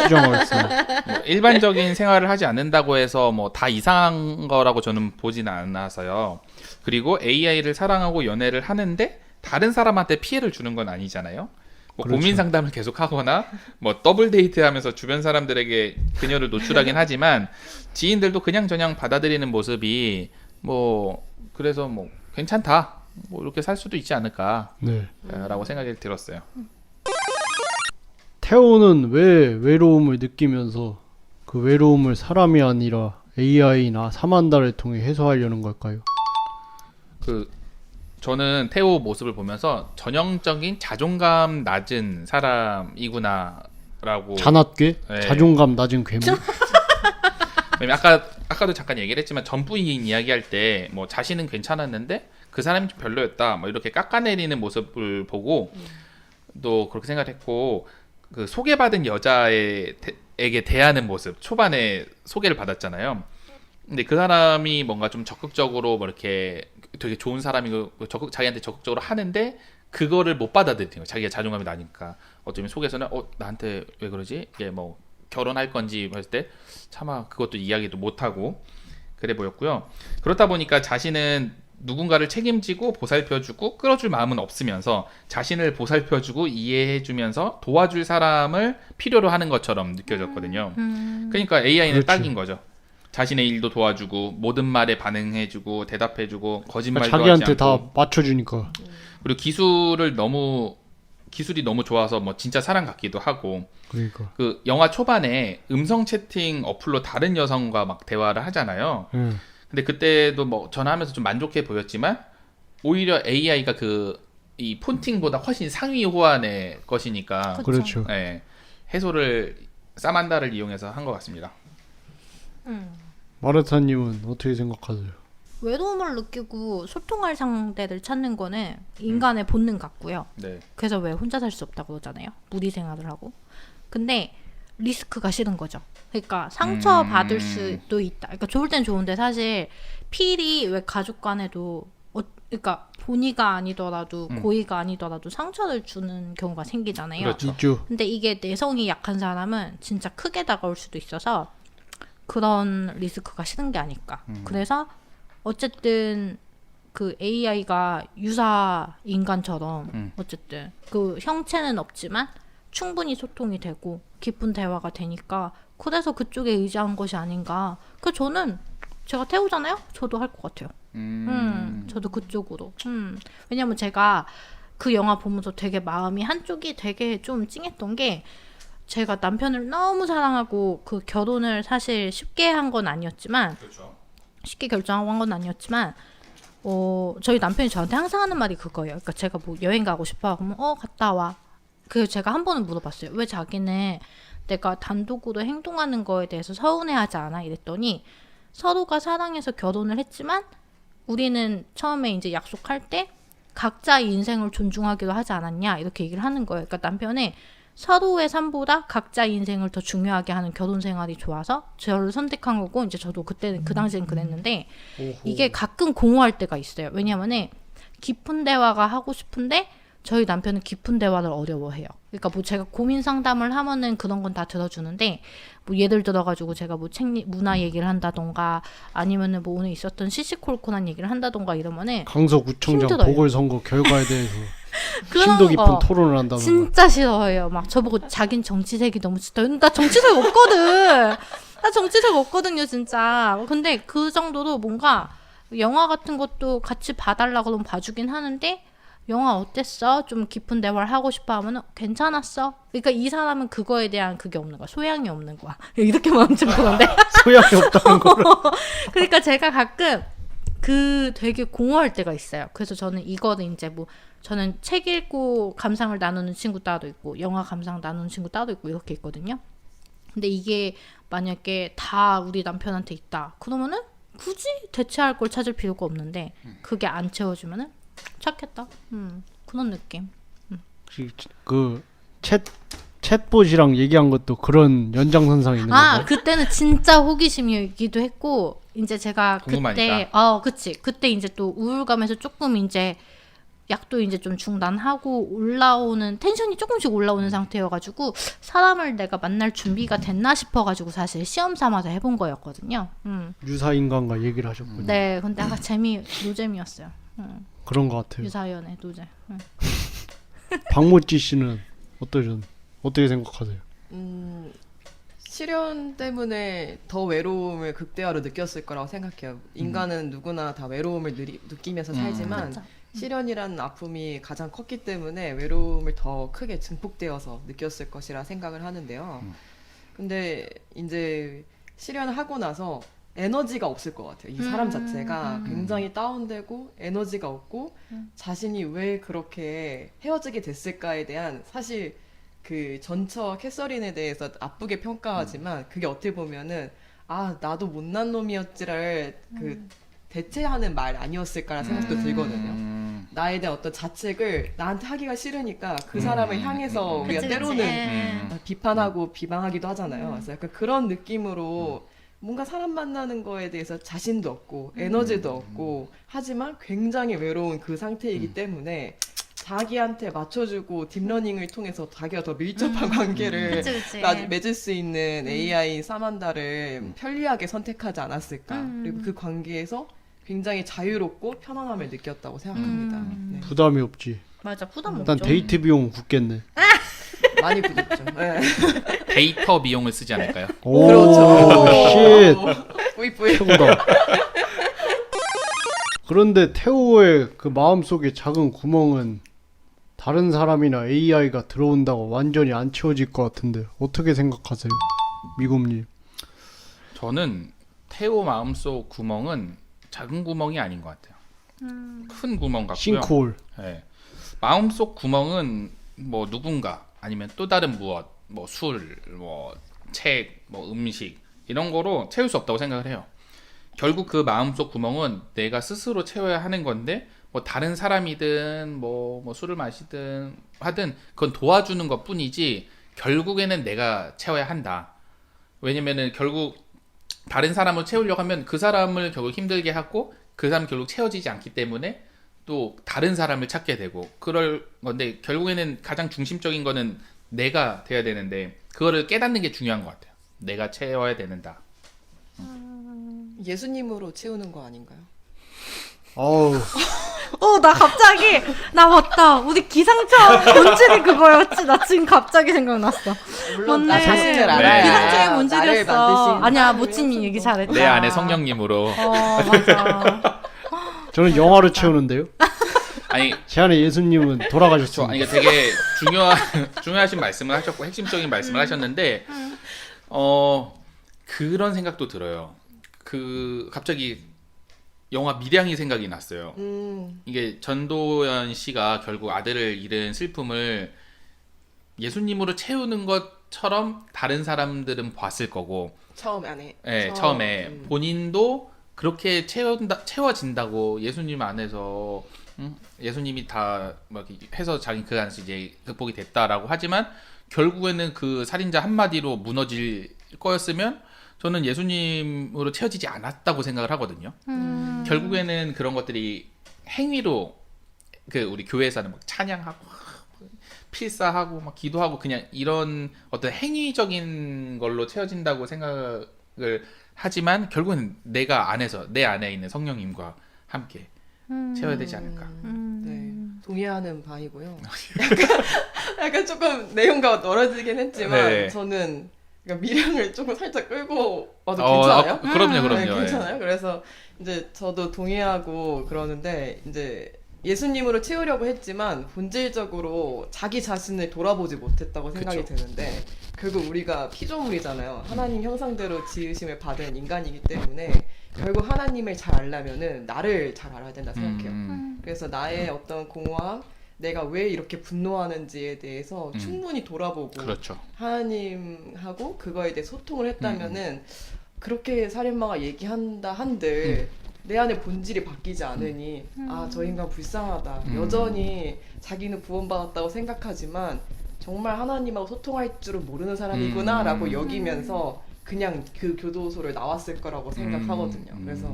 수정하겠습니다. 뭐 일반적인 생활을 하지 않는다고 해서 뭐 다 이상한 거라고 저는 보진 않아서요. 그리고 AI를 사랑하고 연애를 하는데 다른 사람한테 피해를 주는 건 아니잖아요. 뭐 그렇죠. 고민 상담을 계속 하거나 뭐 더블 데이트 하면서 주변 사람들에게 그녀를 노출하긴 하지만 지인들도 그냥저냥 받아들이는 모습이 뭐 그래서 뭐 괜찮다. 뭐 이렇게 살 수도 있지 않을까 네. 라고 생각이 들었어요. 태호는 왜 외로움을 느끼면서 그 외로움을 사람이 아니라 AI나 사만다를 통해 해소하려는 걸까요? 저는 태호 모습을 보면서 전형적인 자존감 낮은 사람이구나라고. 자나깨? 네. 자존감 낮은 괴물? 왜냐면 아까도 잠깐 얘기를 했지만 전부인 이야기할 때 뭐 자신은 괜찮았는데 그 사람이 좀 별로였다 뭐 이렇게 깎아내리는 모습을 보고 또 그렇게 생각했고 그 소개받은 여자에게 대하는 모습 초반에 소개를 받았잖아요. 근데 그 사람이 뭔가 좀 적극적으로 뭐 이렇게 되게 좋은 사람이고 자기한테 적극적으로 하는데 그거를 못 받아들이는 거예요. 자기가 자존감이 나니까 어쩌면 속에서는 나한테 왜 그러지? 이게 뭐 결혼할 건지 했을 때 차마 그것도 이야기도 못 하고 그래 보였고요. 그렇다 보니까 자신은 누군가를 책임지고 보살펴주고 끌어줄 마음은 없으면서 자신을 보살펴주고 이해해주면서 도와줄 사람을 필요로 하는 것처럼 느껴졌거든요. 그러니까 AI는 그렇지. 딱인 거죠. 자신의 일도 도와주고 모든 말에 반응해주고 대답해주고 거짓말도 하지 자기한테 않고 다 맞춰주니까. 그리고 기술이 너무 좋아서 뭐 진짜 사람 같기도 하고 그러니까. 그 영화 초반에 음성 채팅 어플로 다른 여성과 막 대화를 하잖아요. 예. 근데 그때도 뭐 전화하면서 좀 만족해 보였지만 오히려 AI가 이 폰팅보다 훨씬 상위 호환의 것이니까 그렇죠. 네, 해소를 사만다를 이용해서 한 것 같습니다. 마르타님은 어떻게 생각하세요? 외로움을 느끼고 소통할 상대를 찾는 거는 인간의 본능 같고요. 네. 그래서 왜 혼자 살 수 없다고 그러잖아요. 무리 생활을 하고. 근데 리스크가 싫은 거죠. 그러니까 상처 받을 수도 있다. 그러니까 좋을 땐 좋은데 사실 필히 왜 가족 간에도 그러니까 본의가 아니더라도 고의가 아니더라도 상처를 주는 경우가 생기잖아요. 그렇죠. 있죠. 근데 이게 내성이 약한 사람은 진짜 크게 다가올 수도 있어서 그런 리스크가 싫은 게 아닐까. 그래서 어쨌든 그 AI가 유사 인간처럼 어쨌든 그 형체는 없지만 충분히 소통이 되고 깊은 대화가 되니까 그래서 그쪽에 의지한 것이 아닌가. 그 저는 제가 태우잖아요. 저도 할 것 같아요. 저도 그쪽으로. 왜냐면 제가 그 영화 보면서 되게 마음이 한쪽이 되게 좀 찡했던 게 제가 남편을 너무 사랑하고 그 결혼을 사실 쉽게 한 건 아니었지만 그렇죠. 쉽게 결정하고 한 건 아니었지만 저희 남편이 저한테 항상 하는 말이 그거예요. 그러니까 제가 뭐 여행 가고 싶어 그러면 갔다 와. 그래서 제가 한 번은 물어봤어요. 왜 자기는 내가 단독으로 행동하는 거에 대해서 서운해하지 않아? 이랬더니 서로가 사랑해서 결혼을 했지만 우리는 처음에 이제 약속할 때 각자의 인생을 존중하기로 하지 않았냐 이렇게 얘기를 하는 거예요. 그러니까 남편은 서로의 삶보다 각자의 인생을 더 중요하게 하는 결혼 생활이 좋아서 저를 선택한 거고 이제 저도 그때는 그 당시엔 그랬는데 이게 가끔 공허할 때가 있어요. 왜냐면은 깊은 대화가 하고 싶은데 저희 남편은 깊은 대화를 어려워해요. 그러니까 뭐 제가 고민 상담을 하면은 그런 건 다 들어주는데 뭐 예를 들어가지고 제가 뭐 문화 얘기를 한다던가 아니면은 뭐 오늘 있었던 시시콜콜한 얘기를 한다던가 이러면은 강서구청장 힘들어요. 보궐선거 결과에 대해서 그런 심도 깊은 거 토론을 한다던가. 진짜 싫어해요. 막 저보고 자긴 정치색이 너무 싫다. 나 정치색 없거든. 나 정치색 없거든요, 진짜. 근데 그 정도로 뭔가 영화 같은 것도 같이 봐달라 그러면 봐주긴 하는데 영화 어땠어? 좀 깊은 대화를 하고 싶어 하면은 괜찮았어. 그러니까 이 사람은 그거에 대한 그게 없는 거야. 소양이 없는 거야. 이렇게 마음 좀 그런데. 소양이 없다는 거를. 그러니까 제가 가끔 그 되게 공허할 때가 있어요. 그래서 저는 이거를 이제 뭐 저는 책 읽고 감상을 나누는 친구 따로 있고 영화 감상 나누는 친구 따로 있고 이렇게 있거든요. 근데 이게 만약에 다 우리 남편한테 있다. 그러면은 굳이 대체할 걸 찾을 필요가 없는데 그게 안 채워주면은 찾겠다. 그런 느낌. 그 챗봇이랑 얘기한 것도 그런 연장선상에 있는 건가요? 그때는 진짜 호기심이기도 했고 이제 제가 궁금하니까. 그때 이제 또 우울감에서 조금 이제 약도 이제 좀 중단하고 올라오는 텐션이 조금씩 올라오는 상태여가지고 사람을 내가 만날 준비가 됐나 싶어가지고 사실 시험 삼아서 해본 거였거든요. 유사인간과 얘기를 하셨군요. 네, 근데 노잼이었어요. 그런 것 같아요. 유사연의 노잼. 박모찌 씨는 어떻게 생각하세요? 시련 때문에 더 외로움을 극대화로 느꼈을 거라고 생각해요. 인간은 누구나 다 외로움을 느끼면서 살지만 맞아. 시련이라는 아픔이 가장 컸기 때문에 외로움을 더 크게 증폭되어서 느꼈을 것이라 생각을 하는데요. 근데 이제 시련을 하고 나서 에너지가 없을 것 같아요. 이 사람 자체가 굉장히 다운되고 에너지가 없고 자신이 왜 그렇게 헤어지게 됐을까에 대한 사실 그 전처 캐서린에 대해서 나쁘게 평가하지만 그게 어떻게 보면은 나도 못난 놈이었지를 그 대체하는 말 아니었을까라는 생각도 들거든요. 나에 대한 어떤 자책을 나한테 하기가 싫으니까 그 사람을 향해서 우리가 그치, 때로는 그치. 비판하고 비방하기도 하잖아요. 그래서 약간 그런 느낌으로 뭔가 사람 만나는 거에 대해서 자신도 없고 에너지도 없고 하지만 굉장히 외로운 그 상태이기 때문에 자기한테 맞춰주고 딥러닝을 통해서 자기가 더 밀접한 관계를 그치. 맺을 수 있는 AI 사만다를 편리하게 선택하지 않았을까. 그리고 그 관계에서 굉장히 자유롭고 편안함을 느꼈다고 생각합니다. 네. 부담이 없지. 맞아, 부담 일단 없죠. 데이트 비용 붙겠네. 많이 부족죠. 네. 데이터 비용을 쓰지 않을까요? 오, 그렇죠. 뿌이뿌이. 최고다. 그런데 태호의 그 마음속에 작은 구멍은 다른 사람이나 AI가 들어온다고 완전히 안 채워질 것 같은데 어떻게 생각하세요? 미곰님. 저는 태호 마음속 구멍은 작은 구멍이 아닌 것 같아요. 큰 구멍 같고요. 싱크홀. 네. 마음속 구멍은 뭐 누군가 아니면 또 다른 무엇, 뭐 술, 뭐 책, 뭐 음식 이런 거로 채울 수 없다고 생각을 해요. 결국 그 마음속 구멍은 내가 스스로 채워야 하는 건데 뭐 다른 사람이든 뭐 술을 마시든 하든 그건 도와주는 것 뿐이지 결국에는 내가 채워야 한다. 왜냐면은 결국 다른 사람을 채우려고 하면 그 사람을 결국 힘들게 하고 그 사람이 결국 채워지지 않기 때문에 또 다른 사람을 찾게 되고 그럴 건데 결국에는 가장 중심적인 거는 내가 돼야 되는데 그거를 깨닫는 게 중요한 것 같아요. 내가 채워야 되는다. 예수님으로 채우는 거 아닌가요? 어우, 나 갑자기 나 맞다. 우리 기상청 본질이 그거였지. 나 지금 갑자기 생각났어. 물론 나 맞네. 자신을 알아야 기상청의 나를 본질이었어. 만드신 아니야, 하나님의 모찌님 얘기 형상으로. 잘했다. 내 안에 성령님으로. 맞아. 저는 영화로 채우는데요. 아니 제 안에 예수님은 저 돌아가셨습니다. 아니 이게 되게 중요하신 말씀을 하셨고 핵심적인 말씀을 하셨는데 그런 생각도 들어요. 그 갑자기 영화 미량이 생각이 났어요. 이게 전도연 씨가 결국 아들을 잃은 슬픔을 예수님으로 채우는 것처럼 다른 사람들은 봤을 거고, 처음에 본인도 그렇게 채워진다고 예수님 안에서 예수님이 다 막 해서 자기 그 안에서 이제 극복이 됐다라고 하지만 결국에는 그 살인자 한마디로 무너질 거였으면 저는 예수님으로 채워지지 않았다고 생각을 하거든요. 결국에는 그런 것들이 행위로 그 우리 교회에서는 막 찬양하고 필사하고 막 기도하고 그냥 이런 어떤 행위적인 걸로 채워진다고 생각을 하지만 결국은 내가 안에서 내 안에 있는 성령님과 함께 채워야 되지 않을까. 네, 동의하는 바이고요. 약간 조금 내용과 멀어지긴 했지만 네. 저는 그러니까 미량을 조금 살짝 끌고 와도 괜찮아요? 그럼요. 네, 괜찮아요. 그래서 이제 저도 동의하고 그러는데 이제 예수님으로 채우려고 했지만 본질적으로 자기 자신을 돌아보지 못했다고 생각이 그쵸. 드는데 결국 우리가 피조물이잖아요. 하나님 형상대로 지으심을 받은 인간이기 때문에 결국 하나님을 잘 알려면은 나를 잘 알아야 된다 생각해요. 그래서 나의 어떤 공허함, 내가 왜 이렇게 분노하는지에 대해서 충분히 돌아보고 그렇죠. 하나님하고 그거에 대해 소통을 했다면은 그렇게 살인마가 얘기한다 한들 내 안에 본질이 바뀌지 않으니 아, 저 인간 불쌍하다. 여전히 자기는 구원받았다고 생각하지만 정말 하나님하고 소통할 줄은 모르는 사람이구나 라고 여기면서 그냥 그 교도소를 나왔을 거라고 생각하거든요. 그래서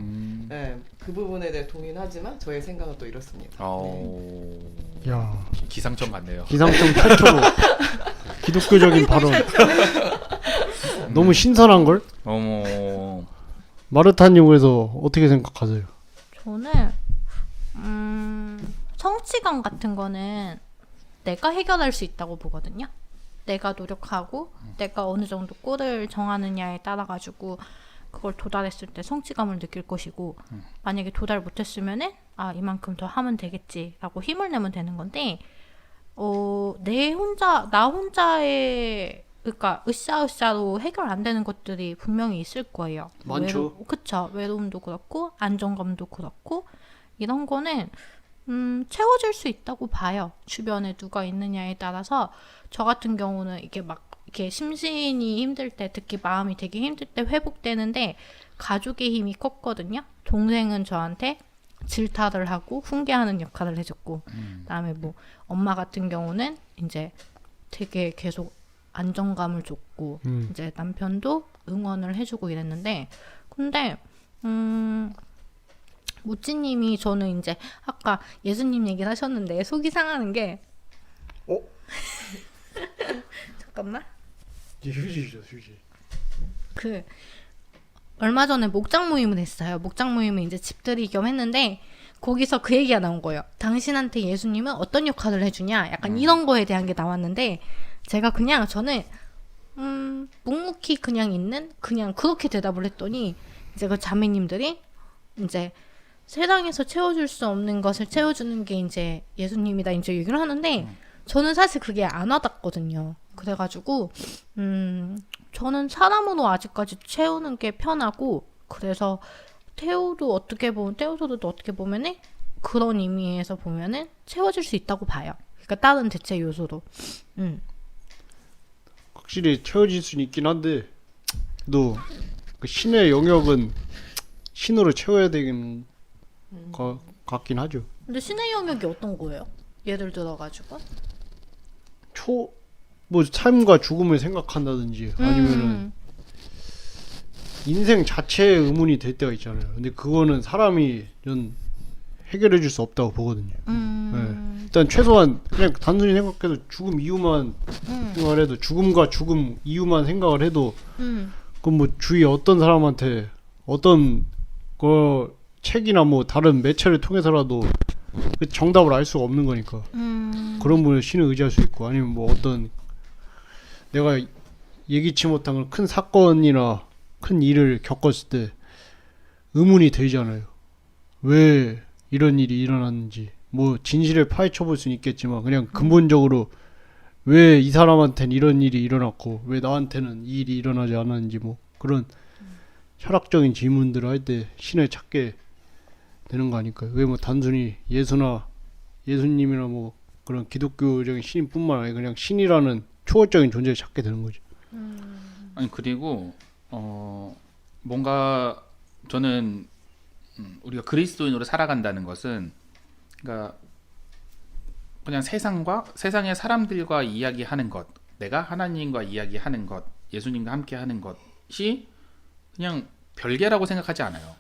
네, 그 부분에 대해 동의는 하지만 저의 생각은 또 이렇습니다. 야, 기상청 같네요. 기상청 최초로 기독교적인 발언. 너무 신선한 걸? 어머. 마르타님 그래서 어떻게 생각하세요? 저는 성취감 같은 거는 내가 해결할 수 있다고 보거든요. 내가 노력하고 내가 어느 정도 골을 정하느냐에 따라 가지고 그걸 도달했을 때 성취감을 느낄 것이고 만약에 도달 못했으면은 아, 이만큼 더 하면 되겠지라고 힘을 내면 되는 건데 나 혼자의 그러니까 으쌰으쌰로 해결 안 되는 것들이 분명히 있을 거예요. 많죠. 그쵸. 외로움도 그렇고 안정감도 그렇고 이런 거는 채워질 수 있다고 봐요. 주변에 누가 있느냐에 따라서 저 같은 경우는 이게 막 이렇게 심신이 힘들 때 특히 마음이 되게 힘들 때 회복되는데 가족의 힘이 컸거든요. 동생은 저한테 질타를 하고 훈계하는 역할을 해줬고 그다음에 뭐 엄마 같은 경우는 이제 되게 계속 안정감을 줬고 이제 남편도 응원을 해주고 이랬는데 근데 모찌님이 저는 이제 아까 예수님 얘기를 하셨는데 속이 상하는 게 잠깐만 휴지죠, 휴지. 그 얼마 전에 목장 모임을 했어요. 목장 모임을 이제 집들이 겸 했는데 거기서 그 얘기가 나온 거예요. 당신한테 예수님은 어떤 역할을 해주냐? 약간 이런 거에 대한 게 나왔는데 제가 그냥 저는 묵묵히 그냥 있는 그냥 그렇게 대답을 했더니 이제 그 자매님들이 이제 세상에서 채워줄 수 없는 것을 채워주는 게 이제 예수님이다 이제 얘기를 하는데 저는 사실 그게 안 와닿거든요. 그래가지고 저는 사람으로 아직까지 채우는 게 편하고 그래서 태우도 어떻게 보면은 그런 의미에서 보면은 채워질 수 있다고 봐요. 그러니까 다른 대체 요소로. 확실히 채워질 수는 있긴 한데 또 그 신의 영역은 신으로 채워야 되긴 같긴 하죠. 근데 신의 영역이 어떤 거예요? 예를 들어가지고 뭐 삶과 죽음을 생각한다든지 아니면은 인생 자체의 의문이 될 때가 있잖아요. 근데 그거는 사람이 전 해결해 줄 수 없다고 보거든요. 일단 최소한 그냥 단순히 생각해도 죽음 이유만 생각을 해도 죽음과 죽음 이유만 생각을 해도 그럼 뭐 주위에 어떤 사람한테 어떤 거 책이나 뭐 다른 매체를 통해서라도 그 정답을 알 수가 없는 거니까 그런 분을 신을 의지할 수 있고 아니면 뭐 어떤 내가 예기치 못한 그런 큰 사건이나 큰 일을 겪었을 때 의문이 들잖아요. 왜 이런 일이 일어났는지 뭐 진실을 파헤쳐 볼 수는 있겠지만 그냥 근본적으로 왜 이 사람한테는 이런 일이 일어났고 왜 나한테는 이 일이 일어나지 않았는지 뭐 그런 철학적인 질문들을 할 때 신을 찾게 되는 거 아닐까요? 왜 뭐 단순히 예수나 예수님이나 뭐 그런 기독교적인 신뿐만 아니라 그냥 신이라는 초월적인 존재를 찾게 되는 거죠. 아니 그리고 뭔가 저는 우리가 그리스도인으로 살아간다는 것은 그러니까 그냥 세상의 사람들과 이야기하는 것, 내가 하나님과 이야기하는 것, 예수님과 함께하는 것이 그냥 별개라고 생각하지 않아요.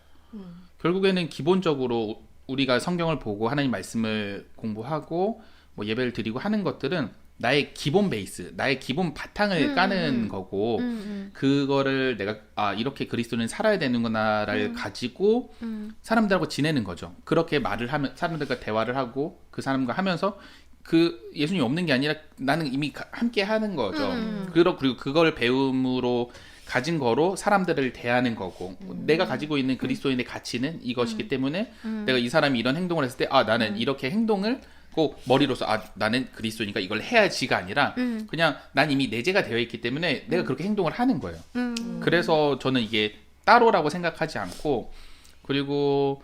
결국에는 기본적으로 우리가 성경을 보고 하나님 말씀을 공부하고 뭐 예배를 드리고 하는 것들은 나의 기본 베이스, 나의 기본 바탕을 까는 거고 그거를 내가 이렇게 그리스도는 살아야 되는구나를 가지고 사람들하고 지내는 거죠. 그렇게 말을 하면 사람들과 대화를 하고 그 사람과 하면서 그 예수님이 없는 게 아니라 나는 이미 함께 하는 거죠. 그리고 그걸 배움으로 가진 거로 사람들을 대하는 거고 내가 가지고 있는 그리스도인의 가치는 이것이기 때문에 내가 이 사람이 이런 행동을 했을 때 나는 이렇게 행동을 꼭 머리로서 나는 그리스도니까 이걸 해야지가 아니라 그냥 난 이미 내재가 되어 있기 때문에 내가 그렇게 행동을 하는 거예요. 그래서 저는 이게 따로라고 생각하지 않고 그리고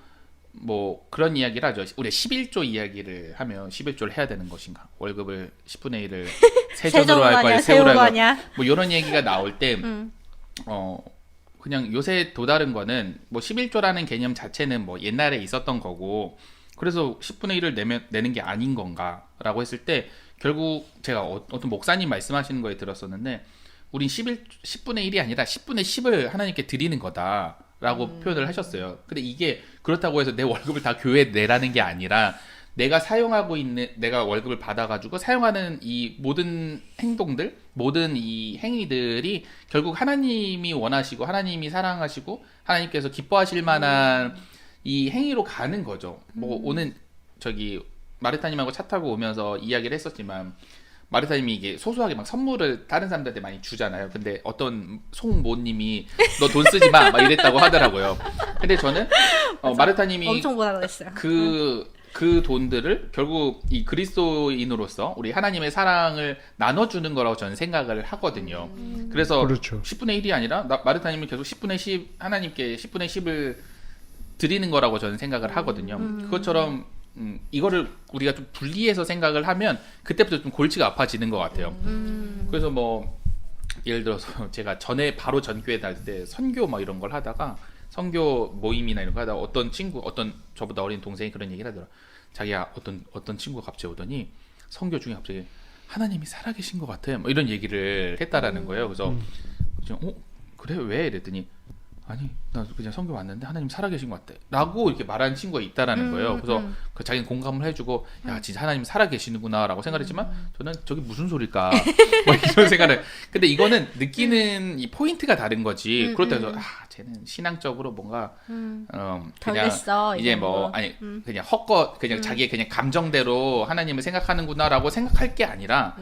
뭐 그런 이야기를 하죠. 우리 11조 이야기를 하면 11조를 해야 되는 것인가? 월급을 10분의 1을 세전으로 할 거야, 세후로 할 거야. 뭐 이런 얘기가 나올 때 그냥 요새 또 다른 거는 뭐 11조라는 개념 자체는 뭐 옛날에 있었던 거고 그래서 10분의 1을 내는 게 아닌 건가라고 했을 때 결국 제가 어떤 목사님 말씀하시는 거에 들었었는데 우린 10분의 1이 아니라 10분의 10을 하나님께 드리는 거다라고 표현을 하셨어요. 근데 이게 그렇다고 해서 내 월급을 다 교회에 내라는 게 아니라 내가 사용하고 있는 내가 월급을 받아가지고 사용하는 이 모든 행동들 모든 이 행위들이 결국 하나님이 원하시고 하나님이 사랑하시고 하나님께서 기뻐하실 만한 이 행위로 가는 거죠. 뭐 오늘 저기 마르타님하고 차 타고 오면서 이야기를 했었지만 마르타님이 이게 소소하게 막 선물을 다른 사람들한테 많이 주잖아요. 근데 어떤 송모님이 너 돈 쓰지 마 막 이랬다고 하더라고요. 근데 저는 마르타님이 엄청 뭐라 그랬어요. 그 돈들을 결국 이 그리스도인으로서 우리 하나님의 사랑을 나눠주는 거라고 저는 생각을 하거든요. 그래서 그렇죠. 10분의 1이 아니라 마르타님이 계속 10분의 10 하나님께 10분의 10을 드리는 거라고 저는 생각을 하거든요. 그것처럼 이거를 우리가 좀 분리해서 생각을 하면 그때부터 좀 골치가 아파지는 것 같아요. 그래서 뭐 예를 들어서 제가 전에 바로 전교회 다닐 때 선교 막 이런 걸 하다가 선교 모임이나 이런 거 하다가 어떤 저보다 어린 동생이 그런 얘기를 하더라. 자기야 어떤 친구가 갑자기 오더니 선교 중에 갑자기 하나님이 살아계신 것 같아. 뭐 이런 얘기를 했다라는 거예요. 그래서 그래 왜? 이랬더니 아니 나 그냥 선교 왔는데 하나님 살아계신 것 같아 라고 이렇게 말하는 친구가 있다라는 거예요. 그래서 그 자기는 공감을 해주고 야 진짜 하나님 살아계시는구나 라고 생각했지만 저는 저게 무슨 소릴까 뭐 이런 생각을 근데 이거는 느끼는 이 포인트가 다른 거지. 그렇다고 해서 쟤는 신앙적으로 뭔가 그냥 됐어, 이제 뭐 아니 그냥 그냥 자기의 그냥 감정대로 하나님을 생각하는구나 라고 생각할 게 아니라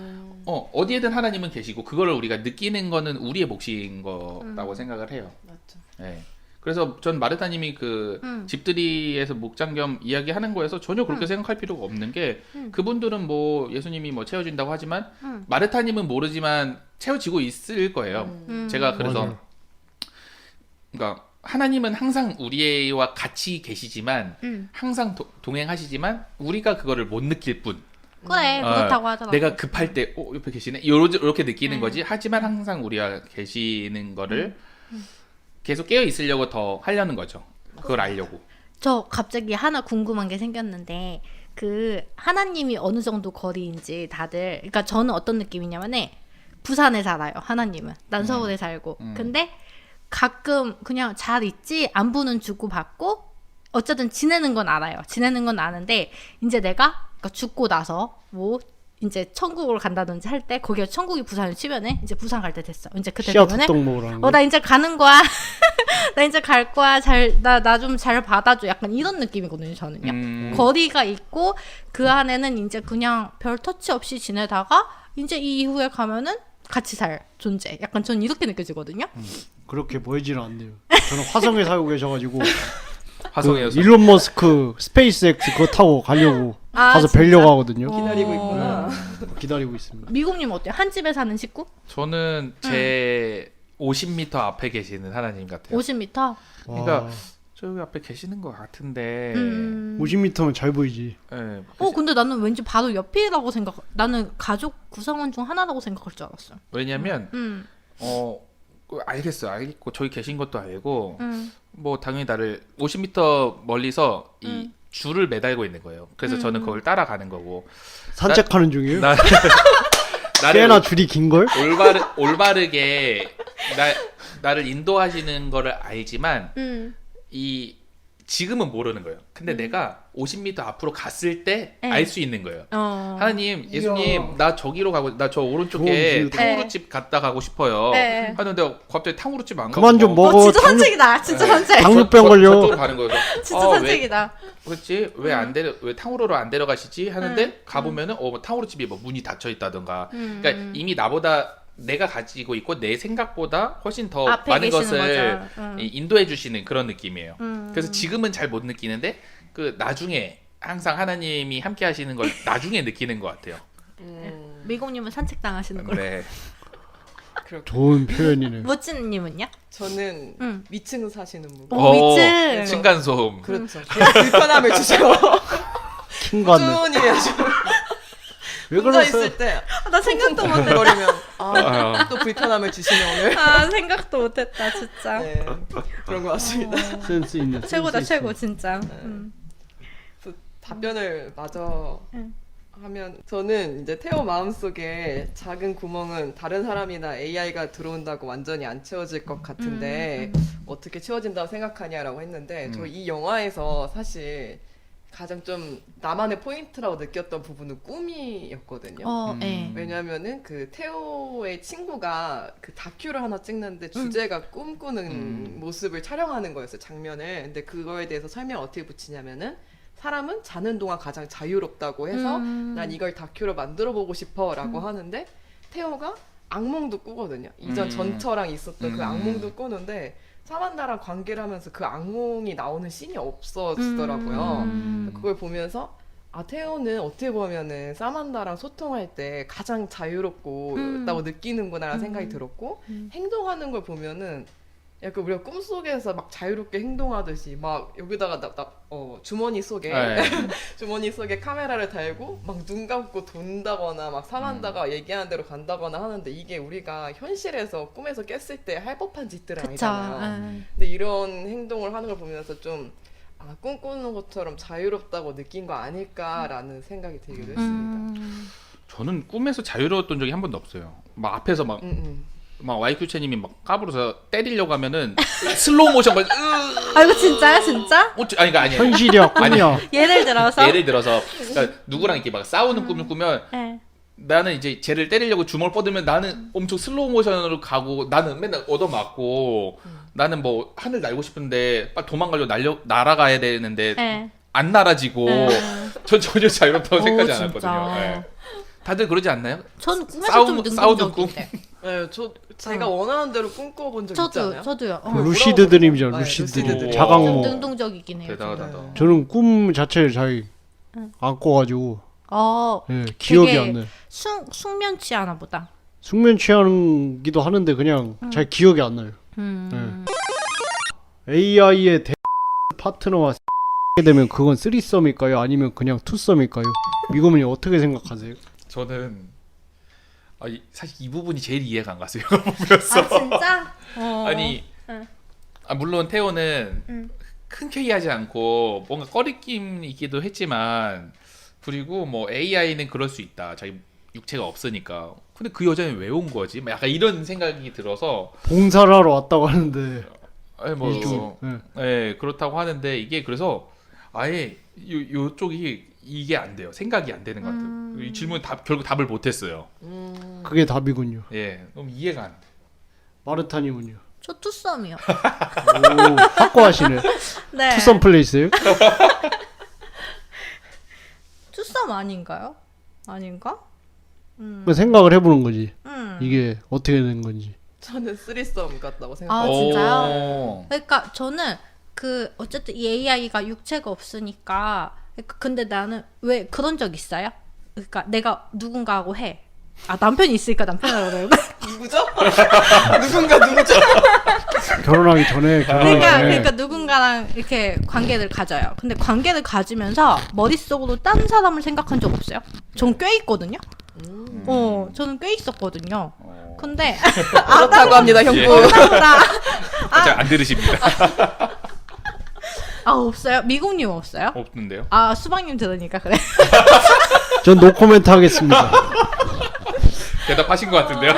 어디에든 하나님은 계시고 그거를 우리가 느끼는 거는 우리의 몫인 거라고 생각을 해요. 맞죠. 네. 그래서 전 마르타님이 그 집들이에서 목장 겸 이야기하는 거에서 전혀 그렇게 생각할 필요가 없는 게 그분들은 뭐 예수님이 뭐 채워준다고 하지만 마르타님은 모르지만 채워지고 있을 거예요. 제가 그래서 맞아요. 그러니까 하나님은 항상 우리와 같이 계시지만 항상 동행하시지만 우리가 그거를 못 느낄 뿐. 그래 그렇다고 하더라고. 내가 급할 때 옆에 계시네 이렇게 느끼는 거지. 하지만 항상 우리가 계시는 거를 계속 깨어 있으려고 더 하려는 거죠. 그걸 알려고. 저 갑자기 하나 궁금한 게 생겼는데 그 하나님이 어느 정도 거리인지 다들 그러니까 저는 어떤 느낌이냐면은 부산에 살아요. 하나님은 난 서울에 살고 근데 가끔 그냥 잘 있지 안부는 주고 받고 어쨌든 지내는 건 알아요. 지내는 건 아는데 이제 내가 그러니까 죽고 나서 뭐 이제 천국을 간다든지 할 때 거기가 천국이 부산을 치면은 이제 부산 갈 때 됐어. 이제 그때 씨앗 되면은 호떡 먹으라는 거. 나 이제 가는 거야. 나 이제 갈 거야. 나 좀 잘 받아줘. 약간 이런 느낌이거든요. 저는요. 거리가 있고 그 안에는 이제 그냥 별 터치 없이 지내다가 이제 이 이후에 가면은 같이 살 존재. 약간 전 이렇게 느껴지거든요. 그렇게 보이지는 않네요. 저는 화성에 살고 계셔가지고 화성에서 그 일론 머스크 스페이스X 그거 타고 가려고 아, 가서 진짜? 뵈려고 하거든요. 기다리고 있구나. 기다리고 있습니다. 미국님 어때요? 한 집에 사는 식구? 저는 제 50m 앞에 계시는 하나님 같아요. 50m? 그러니까 저기 앞에 계시는 것 같은데. 50m면 잘 보이지. 예, 근데 나는 왠지 바로 옆이라고 나는 가족 구성원 중 하나라고 생각할 줄 알았어. 왜냐면 알겠어요. 알겠고 저기 계신 것도 알고 뭐 당연히 나를 50m 멀리서 이 줄을 매달고 있는 거예요. 그래서 저는 그걸 따라가는 거고. 산책하는 중이에요? 나를 꽤나 줄이 긴 걸? 올바르게 나를 인도하시는 거를 알지만 이 지금은 모르는 거예요. 근데 내가 50m 앞으로 갔을 때 알 수 있는 거예요. 하나님, 예수님, 나 저기로 가고 나 저 오른쪽에 좋은 탕후루집 갔다 가고 싶어요. 네. 하는데 갑자기 탕후루집 안 가고 그만 좀 먹어. 진짜 산책이다. 진짜 산책. 당뇨병 걸려. 저쪽으로 가는 거예요. 진짜 산책이다. 그렇지 왜 탕후루로 안 데려가시지 하는데 가보면은 뭐 탕후루집이 뭐 문이 닫혀 있다던가. 그러니까 이미 나보다 내가 가지고 있고 내 생각보다 훨씬 더 앞에 많은 계시는 것을 거죠. 인도해 주시는 그런 느낌이에요. 그래서 지금은 잘 못 느끼는데 그 나중에 항상 하나님이 함께 하시는 걸 나중에 느끼는 것 같아요. 미국님은 산책 당하시는 걸로. 네. 좋은 표현이네. 멋진님은요? 저는 위층 사시는 분. 위층. 층간소음. 그렇죠. 불편함을 주죠. 킹받네. 꾸준히 아주 왜 혼자 그러세요? 있을 때 나 생각도 못했다. 거리면 또 불편함을 주시네 오늘. 생각도 못했다 진짜. 네, 그런 것 같습니다. 센스 있네. 최고다 센스 최고 있어. 진짜. 그래서 답변을 마저 하면 저는 이제 태호 마음속에 작은 구멍은 다른 사람이나 AI가 들어온다고 완전히 안 채워질 것 같은데 어떻게 채워진다고 생각하냐라고 했는데 저 이 영화에서 사실 가장 좀 나만의 포인트라고 느꼈던 부분은 꿈이었거든요. 네. 왜냐면은 그 태호의 친구가 그 다큐를 하나 찍는데 주제가 꿈꾸는 모습을 촬영하는 거였어요, 장면을. 근데 그거에 대해서 설명 어떻게 붙이냐면은 사람은 자는 동안 가장 자유롭다고 해서 난 이걸 다큐로 만들어 보고 싶어 라고 하는데 태호가 악몽도 꾸거든요. 이전 전처랑 있었던 그 악몽도 꾸는데 사만다랑 관계를 하면서 그 악몽이 나오는 씬이 없어지더라고요. 그걸 보면서 태호는 어떻게 보면은 사만다랑 소통할 때 가장 자유롭다고 느끼는구나라는 생각이 들었고 행동하는 걸 보면은 약간 우리가 꿈속에서 막 자유롭게 행동하듯이 막 여기다가 주머니 속에 주머니 속에 카메라를 달고 막 눈 감고 돈다거나 막 사만다가 얘기하는 대로 간다거나 하는데 이게 우리가 현실에서 꿈에서 깼을 때 할 법한 짓들은 아니잖아요. 근데 이런 행동을 하는 걸 보면서 좀 꿈꾸는 것처럼 자유롭다고 느낀 거 아닐까라는 생각이 들기도 했습니다. 저는 꿈에서 자유로웠던 적이 한 번도 없어요. 막 앞에서 막 YQ채님이 막 까불어서 때리려고 하면은 슬로우 모션 막 이거 진짜야 진짜? 아니 그러니까 아니야. 현실이야 꿈이야. 예를 들어서 그러니까 누구랑 이렇게 막 싸우는 꿈을 꾸면 나는 이제 쟤를 때리려고 주먹을 뻗으면 나는 엄청 슬로우 모션으로 가고 나는 맨날 얻어맞고 나는 뭐 하늘 날고 싶은데 빨리 도망가려고 날아가야 되는데 안 날아지고 전 전혀 자유롭다고 생각하지 않았거든요. 네. 다들 그러지 않나요? 전 꿈에서 좀 싸우는 꿈? 능동적인데. 네, 제가 원하는 대로 꿈꿔본 적 있잖아요. 저도요. 루시드 드림이죠. 네, 루시드 루시드 드림. 드림. 자각몽. 좀 능동적이긴 해요. 대단하다. 저는 꿈 자체를 잘 안 꿔가지고 기억이 되게 안 나요. 숙면 취하나 보다. 숙면 취하기도 하는데 그냥 잘 기억이 안 나요. AI의 파트너와 하게 되면 그건 3썸일까요? 아니면 그냥 2썸일까요? 미고문이 어떻게 생각하세요? 저는 사실 이 부분이 제일 이해가 안 갔어요. 영화 보면서. 진짜? 아니 물론 태호는 흔쾌히하지 않고 뭔가 꺼리낌이기도 했지만 그리고 뭐 AI는 그럴 수 있다. 자기 육체가 없으니까. 근데 그 여자는 왜 온 거지? 막 약간 이런 생각이 들어서 봉사를 하러 왔다고 하는데 뭐 일종, 예. 예, 그렇다고 하는데 이게 그래서 아예 요쪽이 이게 안 돼요. 생각이 안 되는 것 같아요. 이 질문 결국 답을 못 했어요. 그게 답이군요. 예. 너무 이해가 안 돼. 마르타님은요? 저 투썸이요. 오, 확고하시네. 네. 투썸 플레이스요? 투썸 아닌가요? 아닌가? 생각을 해보는 거지. 음. 이게 어떻게 되는 건지. 저는 쓰리썸 같다고 아 생각해요. 진짜요? 오. 그러니까 저는 그 어쨌든 이 AI가 육체가 없으니까 그러니까 근데 나는 왜 그런 적 있어요? 그러니까 내가 누군가하고 해. 아 남편이 있으니까 남편이라고 그래요. 누구죠? 누군가 누구죠? 결혼하기 전에 결혼하기 전에 그러니까 누군가랑 이렇게 관계를 가져요. 근데 관계를 가지면서 머릿속으로 딴 사람을 생각한 적 없어요. 전 꽤 있거든요. 저는 꽤 있었거든요. 근데 그렇다고 합니다, 형부. 없나보다. 안 들으십니다. 아 없어요? 미국님 없어요? 없는데요? 아 수박님 들으니까 그래. 전 노코멘트 하겠습니다. 대답하신 것 같은데요?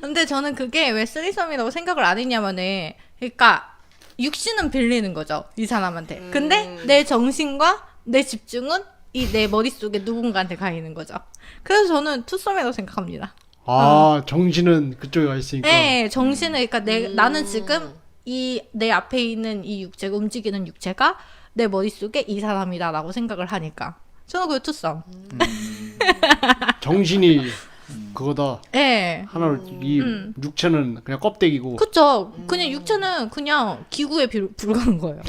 근데 저는 그게 왜 쓰리썸이라고 생각을 안 했냐면은 그러니까 육신은 빌리는 거죠 이 사람한테. 근데 내 정신과 내 집중은 이 내 머릿속에 누군가한테 가 있는 거죠. 그래서 저는 투썸이라고 생각합니다. 아 정신은 그쪽에 가 있으니까. 네, 정신을 그러니까 나는 지금 이 내 앞에 있는 이 육체가 움직이는 육체가 내 머릿속에 이 사람이다라고 생각을 하니까 저는 그게 투썸. 정신이 그거다. 네. 하나로 이 육체는 그냥 껍데기고 그쵸. 그냥 육체는 그냥 기구에 불과한 거예요.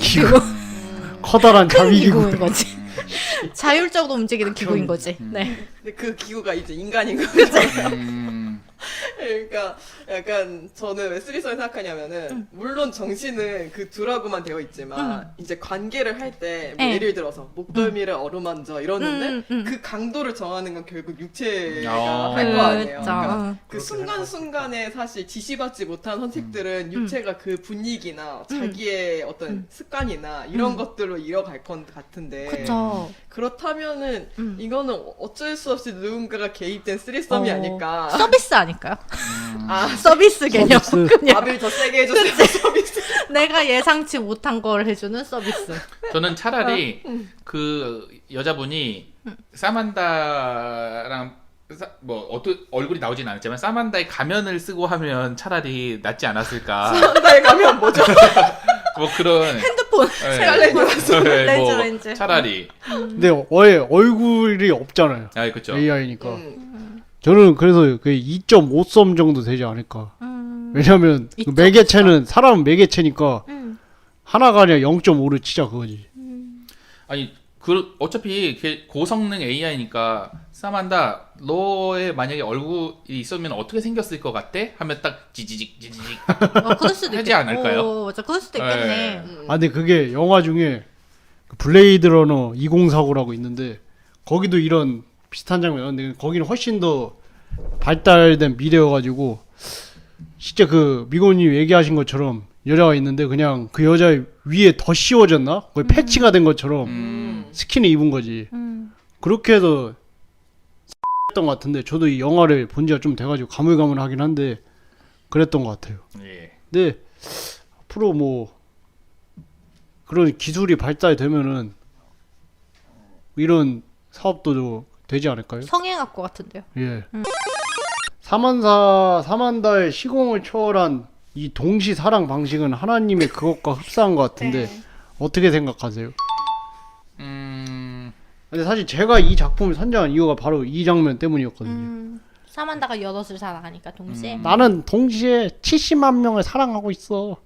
커다란 큰 자위기구. 기구인 거지. 자율적으로 움직이는 기구인 거지. 네. 근데 그 기구가 이제 인간인 거죠. 그러니까 약간 저는 왜 쓰리썸을 생각하냐면은 물론 정신은 그 둘하고만 되어 있지만 이제 관계를 할 때 뭐 네. 예를 들어서 목덜미를 어루만져 이러는데 음. 그 강도를 정하는 건 결국 육체가 아. 할 거 아니에요. 그쵸. 그러니까 그 순간순간에 사실 지시받지 못한 선택들은 육체가 그 분위기나 자기의 어떤 습관이나 이런 것들로 이어갈 건 같은데 그쵸. 그렇다면은 이거는 어쩔 수 없이 누군가가 개입된 쓰리썸이 아닐까. 서비스 아닐까요? 아, 서비스 개념. 서비스. 그냥 밥을 더 세게 해주세요. 서비스. 내가 예상치 못한 걸 해주는 서비스. 저는 차라리 그 여자분이 사만다랑 얼굴이 나오진 않았지만 사만다의 가면을 쓰고 하면 차라리 낫지 않았을까. 사만다에 가면 뭐죠? 뭐 그런 핸드폰. 네. 네, 렌즈, 뭐 렌즈. 차라리 근데 얼굴이 없잖아요. 아 그렇죠. AI니까. 저는 그래서 그 2.5썸 정도 되지 않을까. 왜냐면 그 매개체는 사람은 매개체니까 하나가 아니라 0.5를 치자 그거지. 아니 어차피 이렇게 고성능 AI니까 사만다 너의 만약에 얼굴이 있으면 어떻게 생겼을 것 같아? 하면 딱 지지직 그럴 수도 하지 있겠- 않을까요? 맞아, 그럴 수도 있겠네. 네. 아 근데 그게 영화 중에 그 블레이드 러너 2049라고 있는데 거기도 이런 비슷한 장면이 나왔는데 거기는 훨씬 더 발달된 미래여가지고 진짜 그 미고님 얘기하신 것처럼 여자가 있는데 그냥 그 여자 위에 더 씌워졌나? 거의 패치가 된 것처럼 스킨을 입은 거지. 그렇게 해서 했던 것 같은데 저도 이 영화를 본 지가 좀 돼가지고 가물가물하긴 한데 그랬던 것 같아요. 예. 근데 앞으로 뭐 그런 기술이 발달되면은 이런 사업도 되지 않을까요? 성행할 것 같은데요. 예. 사만다의 시공을 초월한 이 동시 사랑 방식은 하나님의 그것과 흡사한 것 같은데 네. 어떻게 생각하세요? 근데 사실 제가 이 작품을 선정한 이유가 바로 이 장면 때문이었거든요. 사만다가 여럿을 사랑하니까 동시에. 나는 동시에 70만 명을 사랑하고 있어.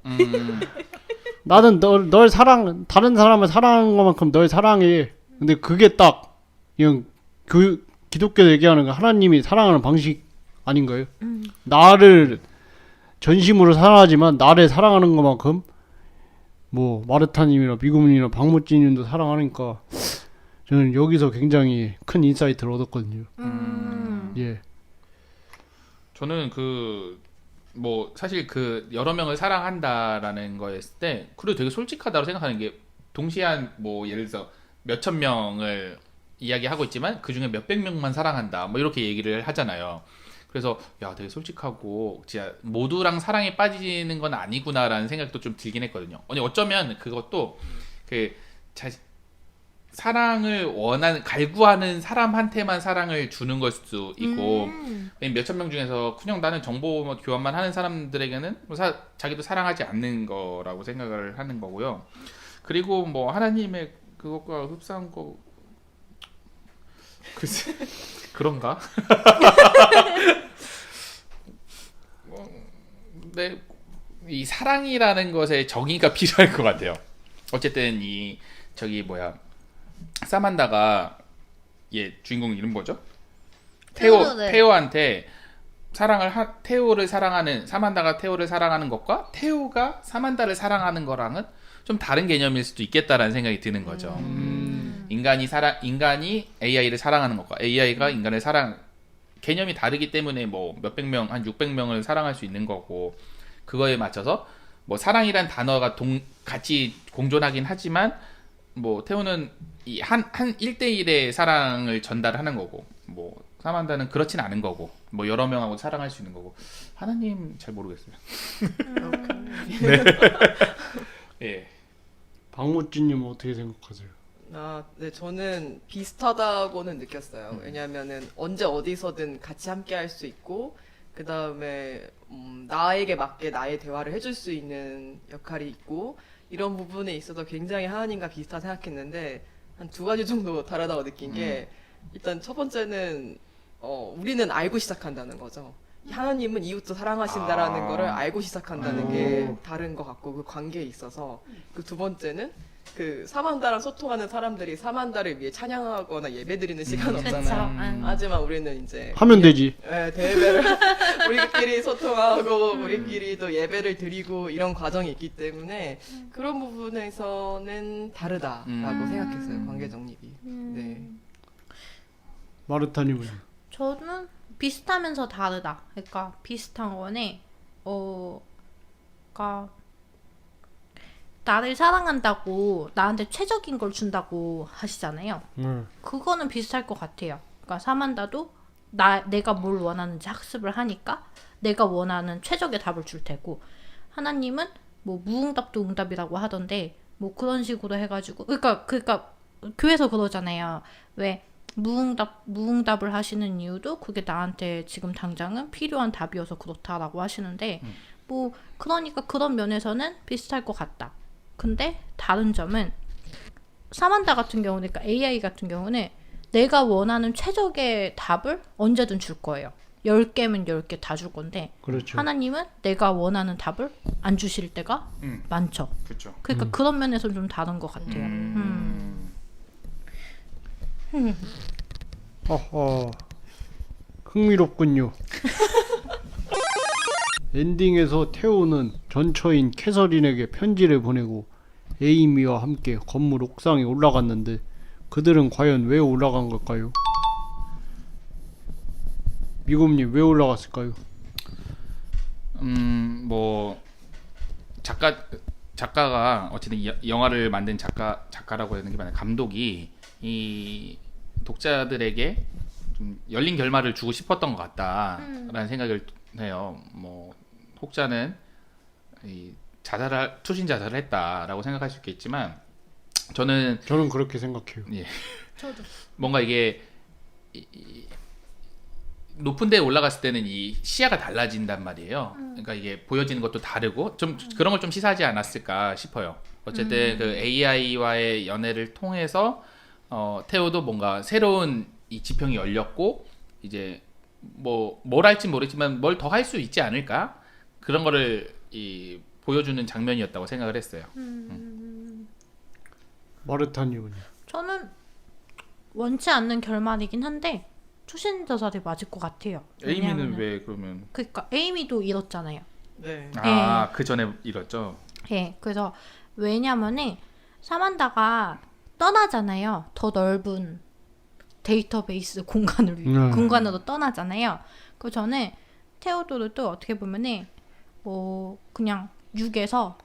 나는 널 다른 사람을 사랑하는 것만큼 널 사랑해. 근데 그게 딱 그냥 기독교 얘기하는 거 하나님이 사랑하는 방식 아닌가요? 나를 전심으로 사랑하지만 나를 사랑하는 것만큼 뭐 마르타님이나 미구님이나 박무찌님도 사랑하니까 저는 여기서 굉장히 큰 인사이트를 얻었거든요. 예. 저는 뭐 사실 여러 명을 사랑한다라는 거에 했을 때 그래도 되게 솔직하다고 생각하는 게 동시에 뭐 예를 들어서 몇천 명을 이야기하고 있지만 그 중에 몇백 명만 사랑한다 뭐 이렇게 얘기를 하잖아요. 그래서 야 되게 솔직하고 진짜 모두랑 사랑에 빠지는 건 아니구나라는 생각도 좀 들긴 했거든요. 아니 어쩌면 그것도 그 사랑을 원하는 갈구하는 사람한테만 사랑을 주는 걸 수도 있고 몇천 명 중에서 그냥 나는 정보 뭐 교환만 하는 사람들에게는 뭐 자기도 사랑하지 않는 거라고 생각을 하는 거고요. 그리고 뭐 하나님의 그것과 흡사한 거 글쎄 그런가? 네, 이 사랑이라는 것에 정의가 필요할 것 같아요. 어쨌든 이 저기 뭐야 사만다가 얘 주인공 이름 뭐죠? 테오한테 테오를 사랑하는 사만다가 테오를 사랑하는 것과 테오가 사만다를 사랑하는 거랑은 좀 다른 개념일 수도 있겠다라는 생각이 드는 거죠. 인간이 AI를 사랑하는 것과 AI가 인간을 개념이 다르기 때문에 뭐 몇백 명, 한 600명을 사랑할 수 있는 거고 그거에 맞춰서 뭐 사랑이란 단어가 같이 공존하긴 하지만 뭐 태우는 이 한 1대1의 사랑을 전달하는 거고 뭐 사만다는 그렇진 않은 거고 뭐 여러 명하고 사랑할 수 있는 거고 하나님 잘 모르겠어요. 네. 예. 박모찌님 어떻게 생각하세요? 네, 저는 비슷하다고는 느꼈어요. 왜냐하면은 언제 어디서든 같이 함께 할 수 있고, 그 다음에, 나에게 맞게 나의 대화를 해줄 수 있는 역할이 있고, 이런 부분에 있어서 굉장히 하나님과 비슷하다 생각했는데, 한 두 가지 정도 다르다고 느낀 게, 일단 첫 번째는, 우리는 알고 시작한다는 거죠. 하나님은 이웃도 사랑하신다라는 거를 알고 시작한다는 게 다른 것 같고, 그 관계에 있어서. 그 두 번째는, 그 사만다랑 소통하는 사람들이 사만다를 위해 찬양하거나 예배드리는 시간 없잖아요. 하지만 우리는 이제 하면 되지. 대배를 우리끼리 소통하고 우리끼리 또 예배를 드리고 이런 과정이 있기 때문에 그런 부분에서는 다르다라고 생각했어요. 관계 정립이. 네. 마르타님은 저는 비슷하면서 다르다. 그러니까 비슷한 거네. 그러니까 나를 사랑한다고 나한테 최적인 걸 준다고 하시잖아요. 그거는 비슷할 것 같아요. 그러니까 사만다도 내가 뭘 원하는지 학습을 하니까 내가 원하는 최적의 답을 줄 테고, 하나님은 뭐 무응답도 응답이라고 하던데 뭐 그런 식으로 해가지고 그러니까 교회에서 그러잖아요. 왜 무응답을 하시는 이유도 그게 나한테 지금 당장은 필요한 답이어서 그렇다라고 하시는데 뭐 그러니까 그런 면에서는 비슷할 것 같다. 근데 다른 점은 사만다 같은 경우는, 그러니까 AI 같은 경우는 내가 원하는 최적의 답을 언제든 줄 거예요. 10개면 10개 다 줄 건데, 그렇죠. 하나님은 내가 원하는 답을 안 주실 때가 많죠. 그렇죠. 그러니까 그런 면에서는 좀 다른 것 같아요. 허허, 흥미롭군요. 엔딩에서 테오는 전처인 캐서린에게 편지를 보내고 에이미와 함께 건물 옥상에 올라갔는데 그들은 과연 왜 올라간 걸까요? 미곰님 왜 올라갔을까요? 뭐 작가가 어쨌든 영화를 만든 작가라고 하는 게 맞아요. 감독이 이 독자들에게 좀 열린 결말을 주고 싶었던 것 같다라는 생각을 해요. 뭐 혹자는 투신 자살을 했다라고 생각할 수 있겠지만 저는 그렇게 생각해요. 예. 저도. 뭔가 이게 높은 데에 올라갔을 때는 이 시야가 달라진단 말이에요. 그러니까 이게 보여지는 것도 다르고 좀 그런 걸 좀 시사하지 않았을까 싶어요. 어쨌든 그 AI와의 연애를 통해서 테오도 뭔가 새로운 이 지평이 열렸고 이제 뭘 할지 모르겠지만 뭘 더 할 수 있지 않을까? 그런 거를 보여주는 장면이었다고 생각을 했어요. 마르타님은요? 저는 원치 않는 결말이긴 한데 투신 자살이 맞을 것 같아요. 에이미는 왜 그러면? 그러니까 에이미도 잃었잖아요. 네. 그 전에 잃었죠. 예, 그래서 왜냐면은 사만다가 떠나잖아요. 더 넓은 데이터베이스 공간으로 떠나잖아요. 그 저는 테오도르도 어떻게 보면은 그냥 육에서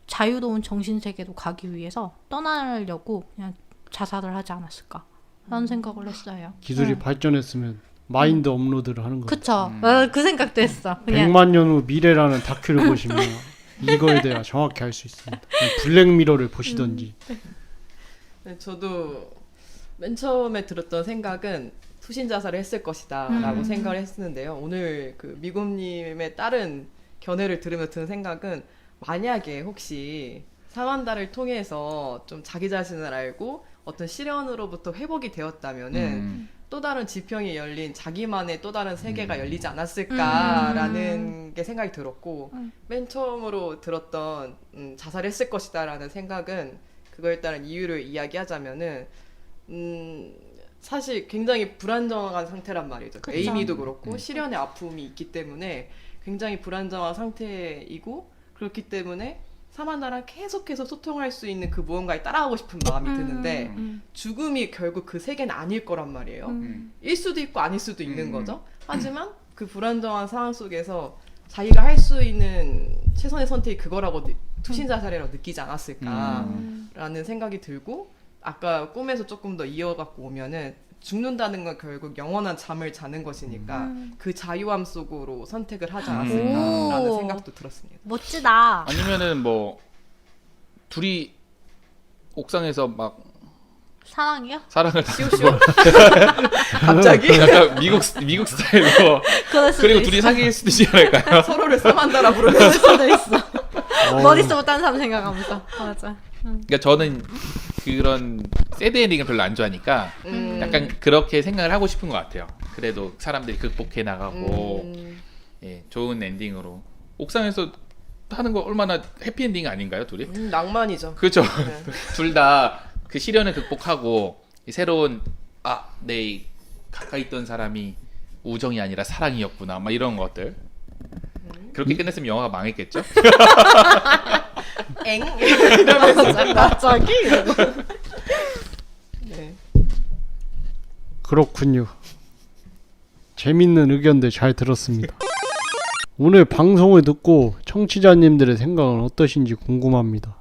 자유로운 정신세계로 가기 위해서 떠나려고 그냥 자살을 하지 않았을까 라는 생각을 했어요. 기술이 발전했으면 마인드 업로드를 하는 거예요. 그쵸. 그 생각도 했어. 그냥 100만 년 후 미래라는 다큐를 보시면 이거에 대해 정확히 알 수 있습니다. 블랙미러를 보시던지. 네, 저도 맨 처음에 들었던 생각은 투신 자살을 했을 것이다라고 생각을 했었는데요. 오늘 그 미곰님의 다른 견해를 들으며 드는 생각은 만약에 혹시 사만다를 통해서 좀 자기 자신을 알고 어떤 시련으로부터 회복이 되었다면은 또 다른 지평이 열린 자기만의 또 다른 세계가 열리지 않았을까라는 게 생각이 들었고 맨 처음으로 들었던 자살했을 것이다라는 생각은 그거에 따른 이유를 이야기하자면은 사실 굉장히 불안정한 상태란 말이죠. 그쵸. 에이미도 그렇고 시련의 아픔이 있기 때문에 굉장히 불안정한 상태이고 그렇기 때문에 사만다랑 계속해서 소통할 수 있는 그 무언가에 따라가고 싶은 마음이 드는데 죽음이 결국 그 세계는 아닐 거란 말이에요. 일 수도 있고 아닐 수도 있는 거죠. 하지만 그 불안정한 상황 속에서 자기가 할 수 있는 최선의 선택이 그거라고 투신자살이라고 느끼지 않았을까라는 생각이 들고 아까 꿈에서 조금 더 이어갖고 오면은 죽는다는 건 결국 영원한 잠을 자는 것이니까 그 자유함 속으로 선택을 하지 않았을까라는 오. 생각도 들었습니다. 멋지다. 아니면은 뭐 둘이 옥상에서 막 사랑이요? 사랑을 시오시오. 갑자기 약간 미국 스타일로 그럴 수도 그리고 있어. 둘이 사귈 수도 있지 않을까요? 서로를 사만다라 부르면서 그럴 수도 있어. 머릿속으로 딴 사람 생각하면서. 맞아. 그러니까 저는 그런 새드 엔딩을 별로 안 좋아하니까 약간 그렇게 생각을 하고 싶은 것 같아요. 그래도 사람들이 극복해 나가고 예, 좋은 엔딩으로 옥상에서 하는 거 얼마나 해피엔딩 아닌가요, 둘이? 낭만이죠. 그렇죠. 네. 둘 다 그 시련을 극복하고 이 새로운 내 가까이 있던 사람이 우정이 아니라 사랑이었구나, 막 이런 것들. 그렇게 끝냈으면 영화가 망했겠죠? 엥 이러면서 갑자기? 네. 그렇군요. 재밌는 의견들 잘 들었습니다. 오늘 방송을 듣고 청취자님들의 생각은 어떠신지 궁금합니다.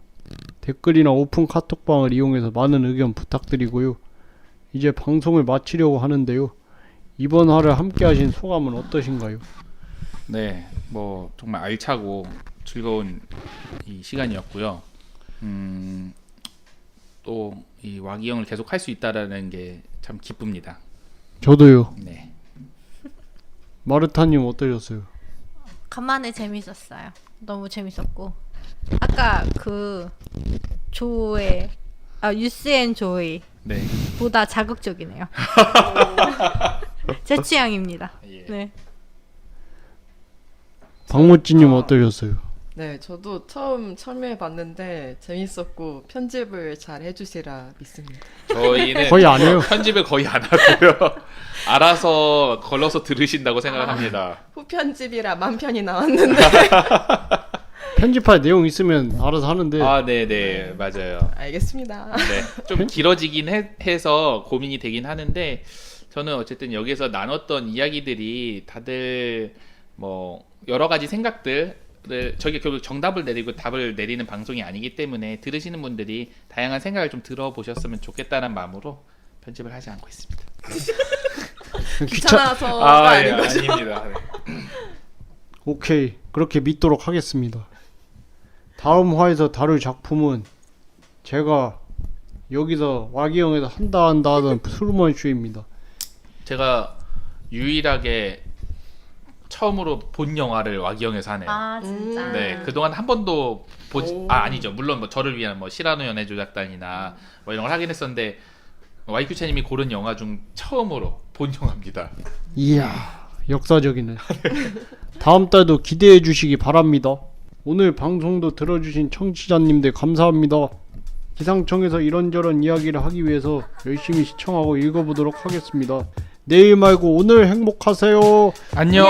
댓글이나 오픈 카톡방을 이용해서 많은 의견 부탁드리고요. 이제 방송을 마치려고 하는데요. 이번 화를 함께 하신 소감은 어떠신가요? 네, 뭐 정말 알차고 즐거운 이 시간이었고요. 또 이 와기영을 계속 할 수 있다라는 게 참 기쁩니다. 저도요. 네. 마르타님 어떠셨어요? 간만에 재밌었어요. 너무 재밌었고 아까 그 조의 유스앤 조이 네. 보다 자극적이네요. 제 취향입니다. 예. 네. 박모찌님 어떠셨어요? 네, 저도 처음 참여해봤는데 재밌었고 편집을 잘 해주시라 믿습니다. 저희는 거의 안 해요. 편집을 거의 안 하고요. 알아서 걸러서 들으신다고 생각을 합니다. 후편집이라 만 편이 나왔는데 편집할 내용 있으면 알아서 하는데 네네, 맞아요. 알겠습니다. 네, 좀 길어지긴 해서 고민이 되긴 하는데 저는 어쨌든 여기서 나눴던 이야기들이 다들 뭐 여러 가지 생각들을 저게 결국 정답을 내리고 답을 내리는 방송이 아니기 때문에 들으시는 분들이 다양한 생각을 좀 들어보셨으면 좋겠다는 마음으로 편집을 하지 않고 있습니다. 귀찮아서가 예, 아닌 거죠. 아닙니다. 네. 오케이, 그렇게 믿도록 하겠습니다. 다음 화에서 다룰 작품은 제가 여기서 와기영에서 한다 하던 트루먼쇼입니다. 제가 유일하게 처음으로 본 영화를 와기영에서 하네요. 아 진짜. 네, 그동안 한 번도 보지 오. 아니죠. 물론 뭐 저를 위한 뭐 시라노 연애 조작단이나 뭐 이런 걸 하긴 했었는데 와이큐차님이 고른 영화 중 처음으로 본 영화입니다. 이야, 역사적이네. 다음 달도 기대해 주시기 바랍니다. 오늘 방송도 들어주신 청취자님들 감사합니다. 기상청에서 이런저런 이야기를 하기 위해서 열심히 시청하고 읽어보도록 하겠습니다. 내일 말고 오늘 행복하세요. 안녕.